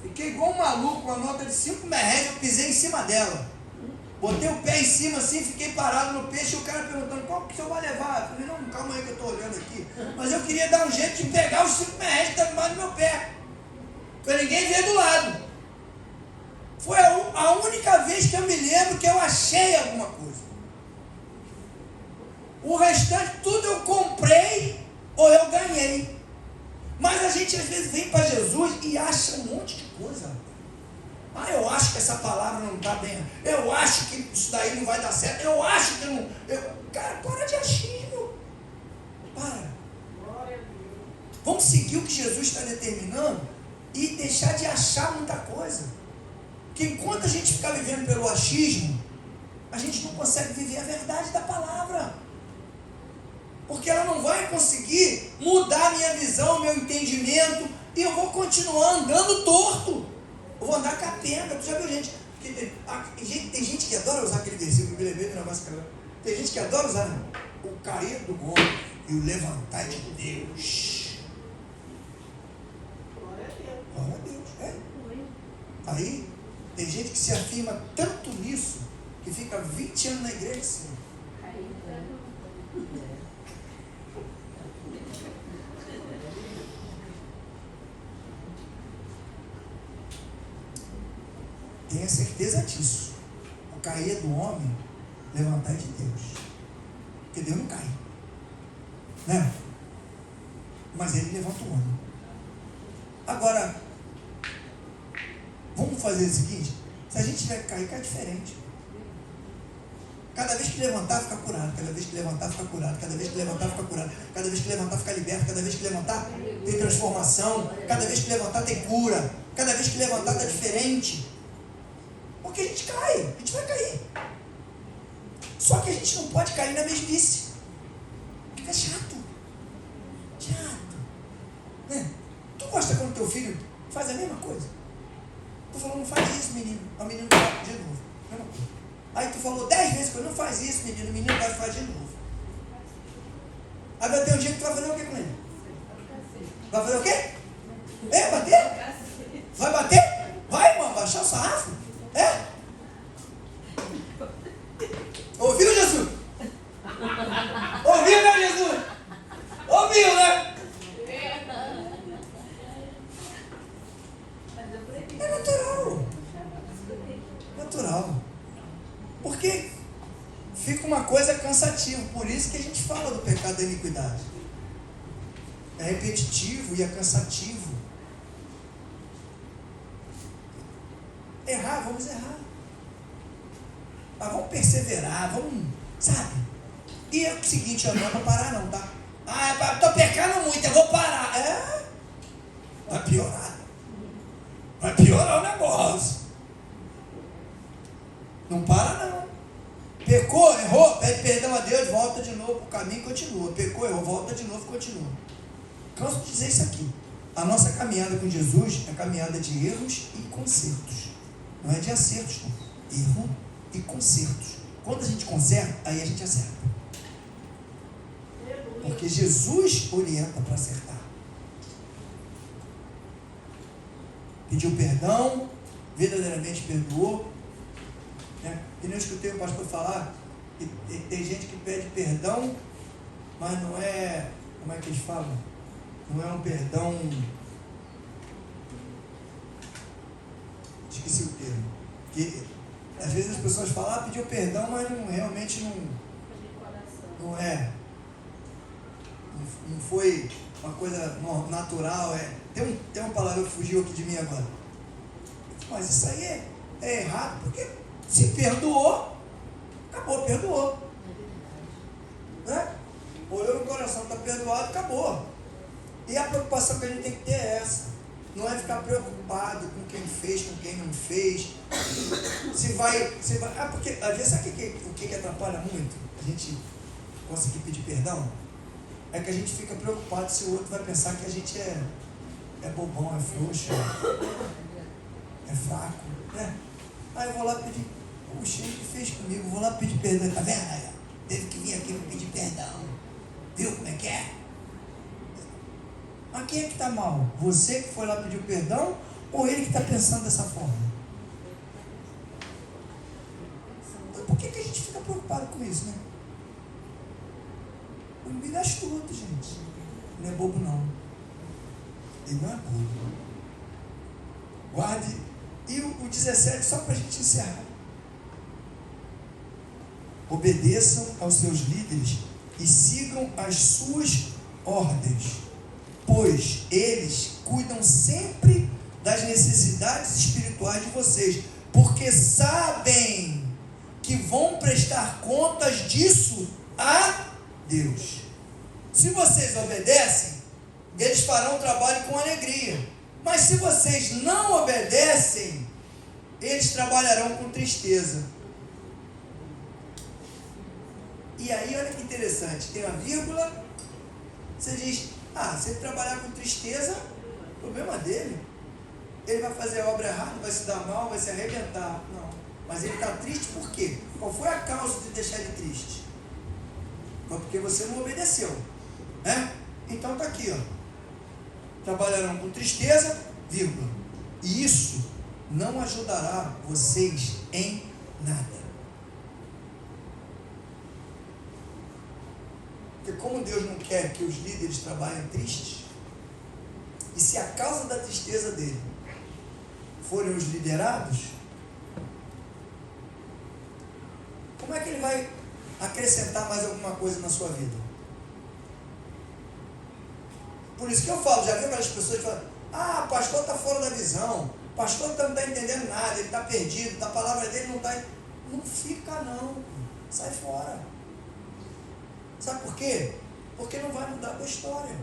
Speaker 4: Fiquei igual um maluco, uma nota de 5 merréis, eu pisei em cima dela. Botei o pé em cima assim, fiquei parado no peixe, e o cara perguntando, qual que o senhor vai levar? Eu falei, não, calma aí que eu estou olhando aqui. Mas eu queria dar um jeito de pegar os 5 merréis que estavam embaixo do meu pé. Para ninguém ver do lado. Foi a única vez que eu me lembro que eu achei alguma coisa. O restante tudo eu comprei ou eu ganhei. Mas a gente às vezes vem para Jesus e acha um monte de coisa. Eu acho que essa palavra não está bem. Eu acho que isso daí não vai dar certo. Eu acho que não. Cara, para de achismo. Para. Vamos seguir o que Jesus está determinando e deixar de achar muita coisa. Porque enquanto a gente ficar vivendo pelo achismo, a gente não consegue viver a verdade da palavra. Porque ela não vai conseguir mudar a minha visão, meu entendimento, e eu vou continuar andando torto. Eu vou andar capenga. Tu já viu gente? Tem gente que adora usar aquele versículo, me lembrei do negócio, cara. Tem gente que adora usar o cair do homem e o levantar de Deus. Glória a Deus. Aí, tem gente que se afirma tanto nisso, que fica 20 anos na igreja assim. Tenha certeza disso. O cair do homem, levantar de Deus. Porque Deus não cai. Né? Mas ele levanta o homem. Agora, vamos fazer o seguinte: se a gente tiver que cair, cai diferente. Cada vez que levantar, fica curado. Cada vez que levantar, fica curado. Cada vez que levantar, fica curado. Cada vez que levantar, fica liberto. Cada vez que levantar, tem transformação. Cada vez que levantar, tem cura. Cada vez que levantar, está diferente. Porque a gente cai, a gente vai cair. Só que a gente não pode cair na mesmice. Fica chato. Né? Tu gosta quando teu filho faz a mesma coisa? Tu falou, não faz isso, menino. O menino faz de novo. Mesma coisa. Aí tu falou 10 vezes, não faz isso, menino. O menino vai fazer de novo. Aí vai ter um dia que tu vai fazer o que com ele? Vai fazer o quê? Bater? Vai bater? Vai, irmão, baixar o sarrafo? Ouviu, Jesus? Ouviu, né, Jesus? Ouviu, né? É natural. Porque fica uma coisa cansativa. Por isso que a gente fala do pecado da iniquidade. É repetitivo e é cansativo. Errar, vamos errar. Mas vamos perseverar, vamos, sabe? E é o seguinte, eu não vou parar não, tá? Ah, estou pecando muito, eu vou parar. Vai piorar. Vai piorar o negócio. Não para não. Pecou, errou, pede perdão a Deus, volta de novo, o caminho continua. Pecou, errou, volta de novo, continua. Canso de dizer isso aqui. A nossa caminhada com Jesus é caminhada de erros e consertos. Não é de acertos, não. Erro e consertos. Quando a gente conserta, aí a gente acerta. Porque Jesus orienta para acertar. Pediu perdão, verdadeiramente perdoou. Né? E não escutei o pastor falar que tem gente que pede perdão, mas não é, como é que eles falam? Não é um perdão, esqueci o termo, que às vezes as pessoas falam, pediu perdão, mas não, realmente não é, não foi uma coisa natural, tem uma palavra que fugiu aqui de mim agora, mas isso aí é errado, porque se perdoou, acabou, perdoou, né? Olhou no coração, está perdoado, acabou. E a preocupação que a gente tem que ter é essa. Não é ficar preocupado com quem fez, com quem não fez. Se vai. Porque às vezes sabe o que atrapalha muito a gente conseguir pedir perdão? É que a gente fica preocupado se o outro vai pensar que a gente é bobão, é frouxo, é fraco, né? Aí eu vou lá pedir, puxa, ele fez comigo, vou lá pedir perdão. Tá vendo? Aí, teve que vir aqui para pedir perdão. Viu como é que é? Mas quem é que está mal? Você que foi lá pedir perdão ou ele que está pensando dessa forma? Então, por que a gente fica preocupado com isso, né? O inimigo é astuto, gente. Não é bobo, não. Ele não é bobo. Guarde. E o 17, só para a gente encerrar. Obedeçam aos seus líderes e sigam as suas ordens, pois eles cuidam sempre das necessidades espirituais de vocês, porque sabem que vão prestar contas disso a Deus. Se vocês obedecem, eles farão o trabalho com alegria, mas se vocês não obedecem, eles trabalharão com tristeza. E aí, olha que interessante, tem uma vírgula, você diz, se ele trabalhar com tristeza, o problema dele. Ele vai fazer a obra errada, vai se dar mal, vai se arrebentar. Não, mas ele está triste por quê? Qual foi a causa de deixar ele triste? Foi porque você não obedeceu, né? Então está aqui, trabalharão com tristeza, vírgula, e isso não ajudará vocês em nada. Porque como Deus não quer que os líderes trabalhem tristes, e se a causa da tristeza dele forem os liderados, como é que ele vai acrescentar mais alguma coisa na sua vida? Por isso que eu falo, já vi aquelas pessoas que falam, o pastor está fora da visão, o pastor não está entendendo nada, ele está perdido, a palavra dele não está... Não fica não, sai fora. Sabe por quê? Porque não vai mudar a tua história,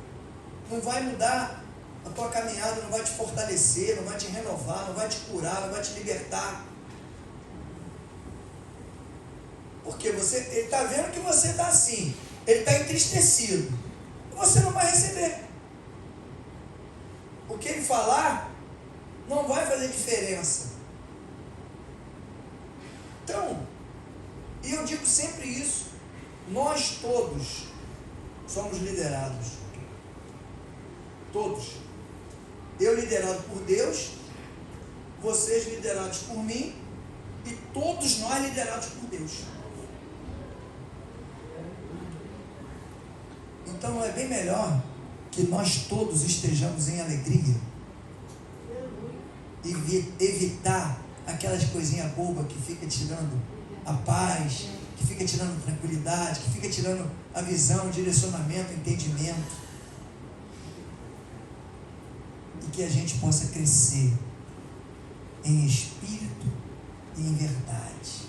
Speaker 4: não vai mudar a tua caminhada, não vai te fortalecer, não vai te renovar, não vai te curar, não vai te libertar. Porque ele está vendo que você está assim, ele está entristecido, e você não vai receber. O que ele falar não vai fazer diferença. Então, e eu digo sempre isso, nós todos somos liderados. Todos. Eu liderado por Deus, vocês liderados por mim, e todos nós liderados por Deus. Então não é bem melhor que nós todos estejamos em alegria e evitar aquelas coisinhas bobas que fica tirando a paz, que fica tirando tranquilidade, que fica tirando a visão, o direcionamento, o entendimento, e que a gente possa crescer em espírito e em verdade.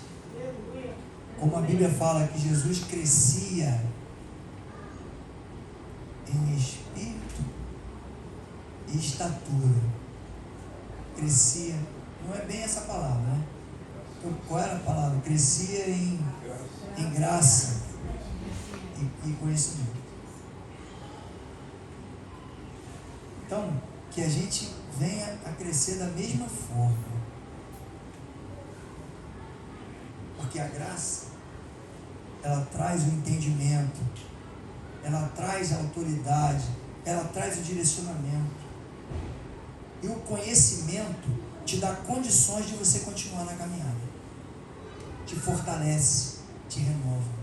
Speaker 4: como a Bíblia fala que Jesus crescia em espírito e estatura. Crescia, não é bem essa palavra, né? Qual era a palavra? Crescia em graça e conhecimento. Então, que a gente venha a crescer da mesma forma. Porque a graça, ela traz o entendimento, ela traz a autoridade, ela traz o direcionamento. E o conhecimento te dá condições de você continuar na caminhada. Te fortalece, te renova.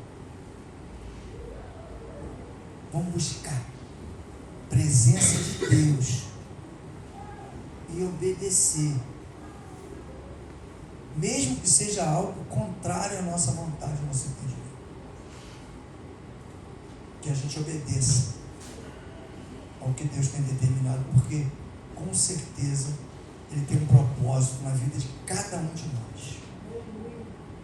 Speaker 4: Vamos buscar presença de Deus e obedecer, mesmo que seja algo contrário à nossa vontade, ao nosso entendimento. Que a gente obedeça ao que Deus tem determinado, porque com certeza Ele tem um propósito na vida de cada um de nós.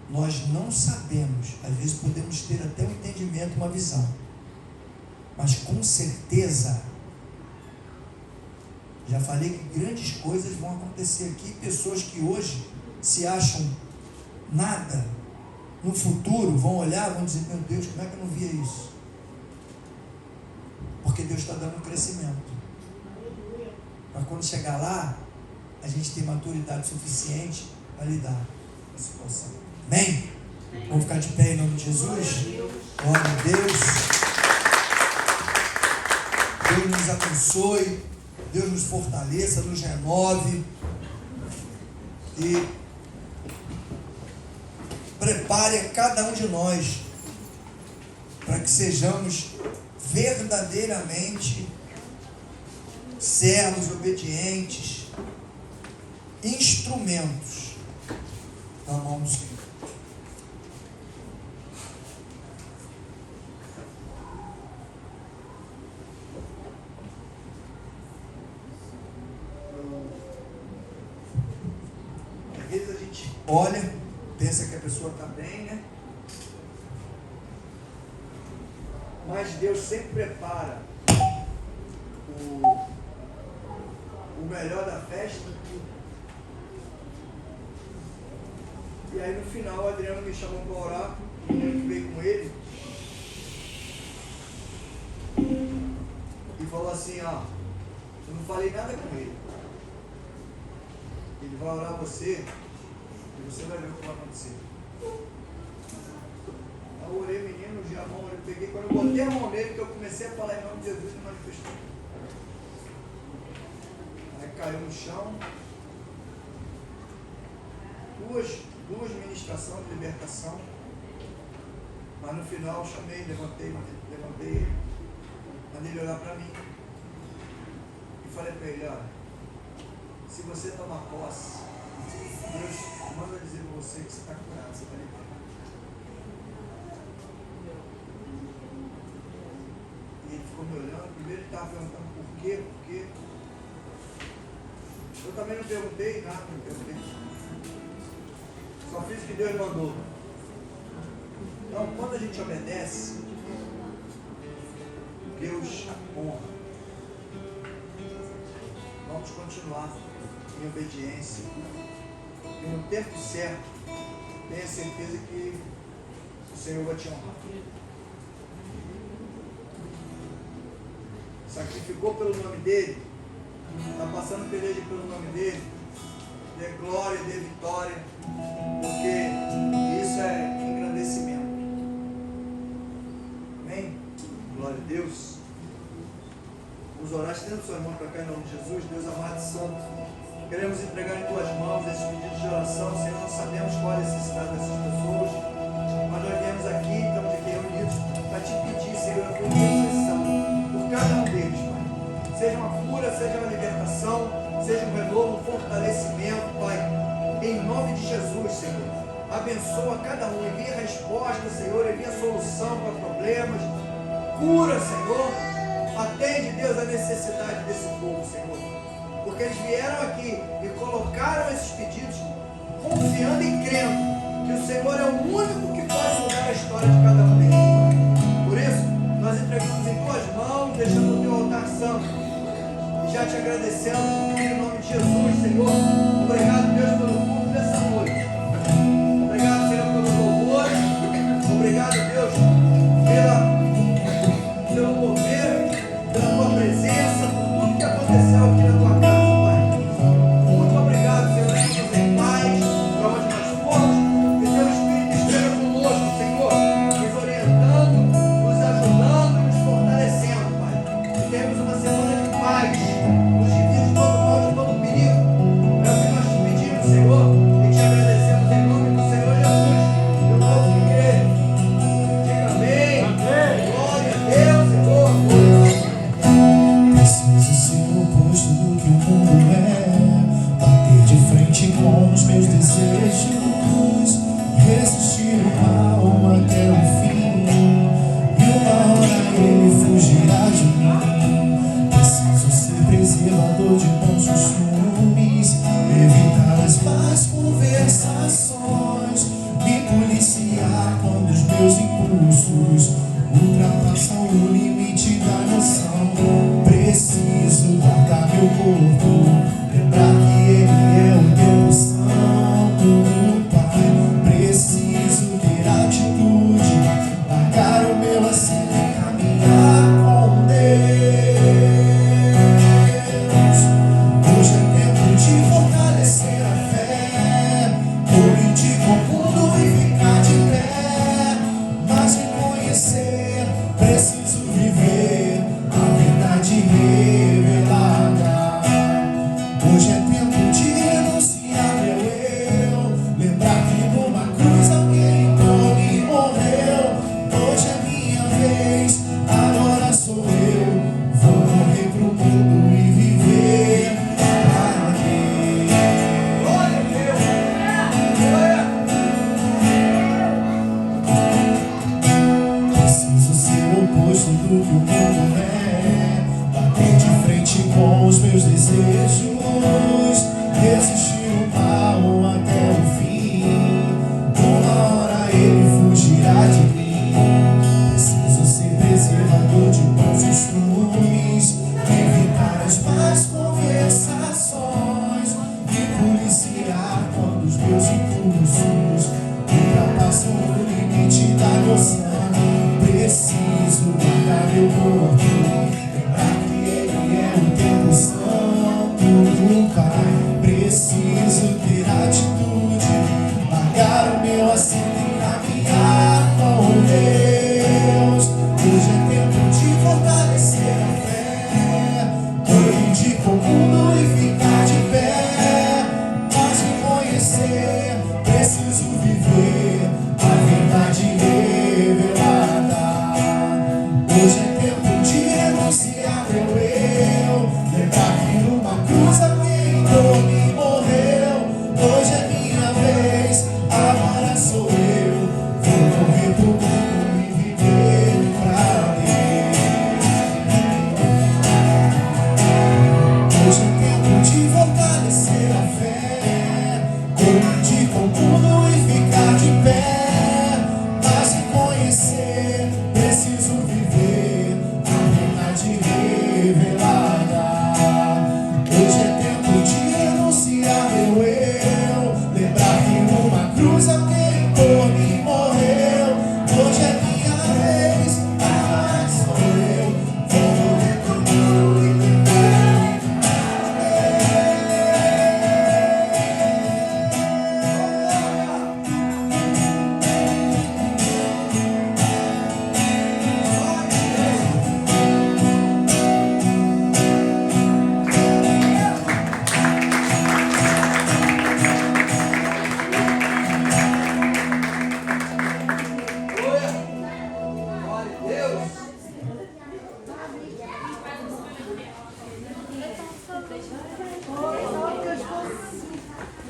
Speaker 4: Nós não sabemos, às vezes podemos ter até um entendimento, uma visão, mas com certeza, já falei que grandes coisas vão acontecer aqui. Pessoas que hoje se acham nada, no futuro vão olhar, vão dizer: meu Deus, como é que eu não via isso? Porque Deus está dando um crescimento. Mas quando chegar lá, a gente tem maturidade suficiente para lidar com a situação. Amém? Vamos ficar de pé em nome de Jesus? Glória a Deus. Deus nos abençoe, Deus nos fortaleça, nos renove e prepare cada um de nós para que sejamos verdadeiramente servos obedientes, instrumentos na mão do Senhor. Às vezes a gente olha, pensa que a pessoa está bem, né? Mas Deus sempre prepara o melhor da festa. E aí no final o Adriano me chamou para orar, o menino que veio com ele, e falou assim: ó, eu não falei nada com ele. Ele vai orar você e você vai ver o que vai acontecer. Eu orei, menino, a mão, eu peguei, quando eu botei a mão nele, que eu comecei a falar em nome de Jesus, ele manifestou. Aí caiu no chão. Duas ministrações de libertação. Mas no final eu chamei, levantei ele, mandei ele olhar para mim. E falei para ele: olha, se você tomar posse, Deus manda dizer para você que você está curado, você está liberto. E ele ficou me olhando. Primeiro ele estava perguntando por quê. Eu também não perguntei nada, não perguntei. Só fiz o que Deus mandou. Então, quando a gente obedece, Deus honra. Vamos continuar em obediência. E no tempo certo, tenha certeza que o Senhor vai te honrar. Sacrificou pelo nome dele, está passando peleja pelo nome dele, dê glória, dê vitória, porque isso é engrandecimento. Amém? Glória a Deus. Os orar, estendo sua mão para cá em nome de Jesus. Deus amado e santo, queremos entregar em tuas mãos esses pedidos de oração. Senhor, não sabemos qual é a necessidade dessas pessoas, mas nós viemos aqui, estamos aqui reunidos para te pedir, Senhor, a tua intercessão por cada um deles, Pai. Seja uma cura, seja uma libertação, seja um renovo, um fortalecimento, Pai. Em nome de Jesus, Senhor. Abençoa cada um, envia resposta, Senhor, envia solução para problemas. Cura, Senhor. Atende, Deus, a necessidade desse povo, Senhor. Porque eles vieram aqui e colocaram esses pedidos confiando e crendo que o Senhor é o único que pode
Speaker 5: a história de cada um deles, Pai. Por isso, nós entregamos em tuas mãos, deixando o teu altar santo. E já te agradecendo, em nome de Jesus, Senhor. Obrigado, Deus, pelo culto dessa noite. Obrigado, Senhor, pelo louvor. Obrigado, Deus, pelo mover, pela tua presença, por tudo que aconteceu aqui na tua casa, Pai. Muito obrigado, Senhor, estamos em paz, para onde nós formos, que teu Espírito esteja conosco, Senhor, nos orientando, nos ajudando e nos fortalecendo, Pai. Que temos uma semana de paz, nos divide de todo mal, de todo perigo. É o que nós te pedimos, Senhor, e te agradecemos em nome do Senhor Jesus, pelo povo de igreja. Diga amém. Glória a Deus, Senhor.
Speaker 1: Preciso ser o oposto do que o mundo é, bater de frente com os meus desejos, resistir o mal até o fim, e uma hora ele fugirá de mim. Preciso ser preservador de bons costumes, evitar as más conversações, me policiar quando os meus impulsos ultrapassam o limite da noção. Preciso guardar meu corpo, lembrar que ele é o teu santo, Pai. Preciso ter atitude, largar o meu assim e caminhar com Deus. Hoje é tempo de fortalecer a fé, corrigir com mundo e ficar de pé, mas me conhecer, preciso viver a verdade revelada. Hoje é tempo de renunciar meu eu, lembrar que numa cruz alguém por mim morreu. Hoje é minha vez, agora sou eu, vou morrer pro mundo e viver para Deus.
Speaker 5: Glória a Deus. Glória.
Speaker 1: Preciso ser o oposto do que o mundo é, bater de frente com os meus desejos, resistir o mal até o fim, uma hora ele fugirá de mim. Preciso ser preservador de bons costumes, evitar as más conversações, me policiar quando os meus impulsos ultrapassam o limite da noção. Preciso guardar meu corpo,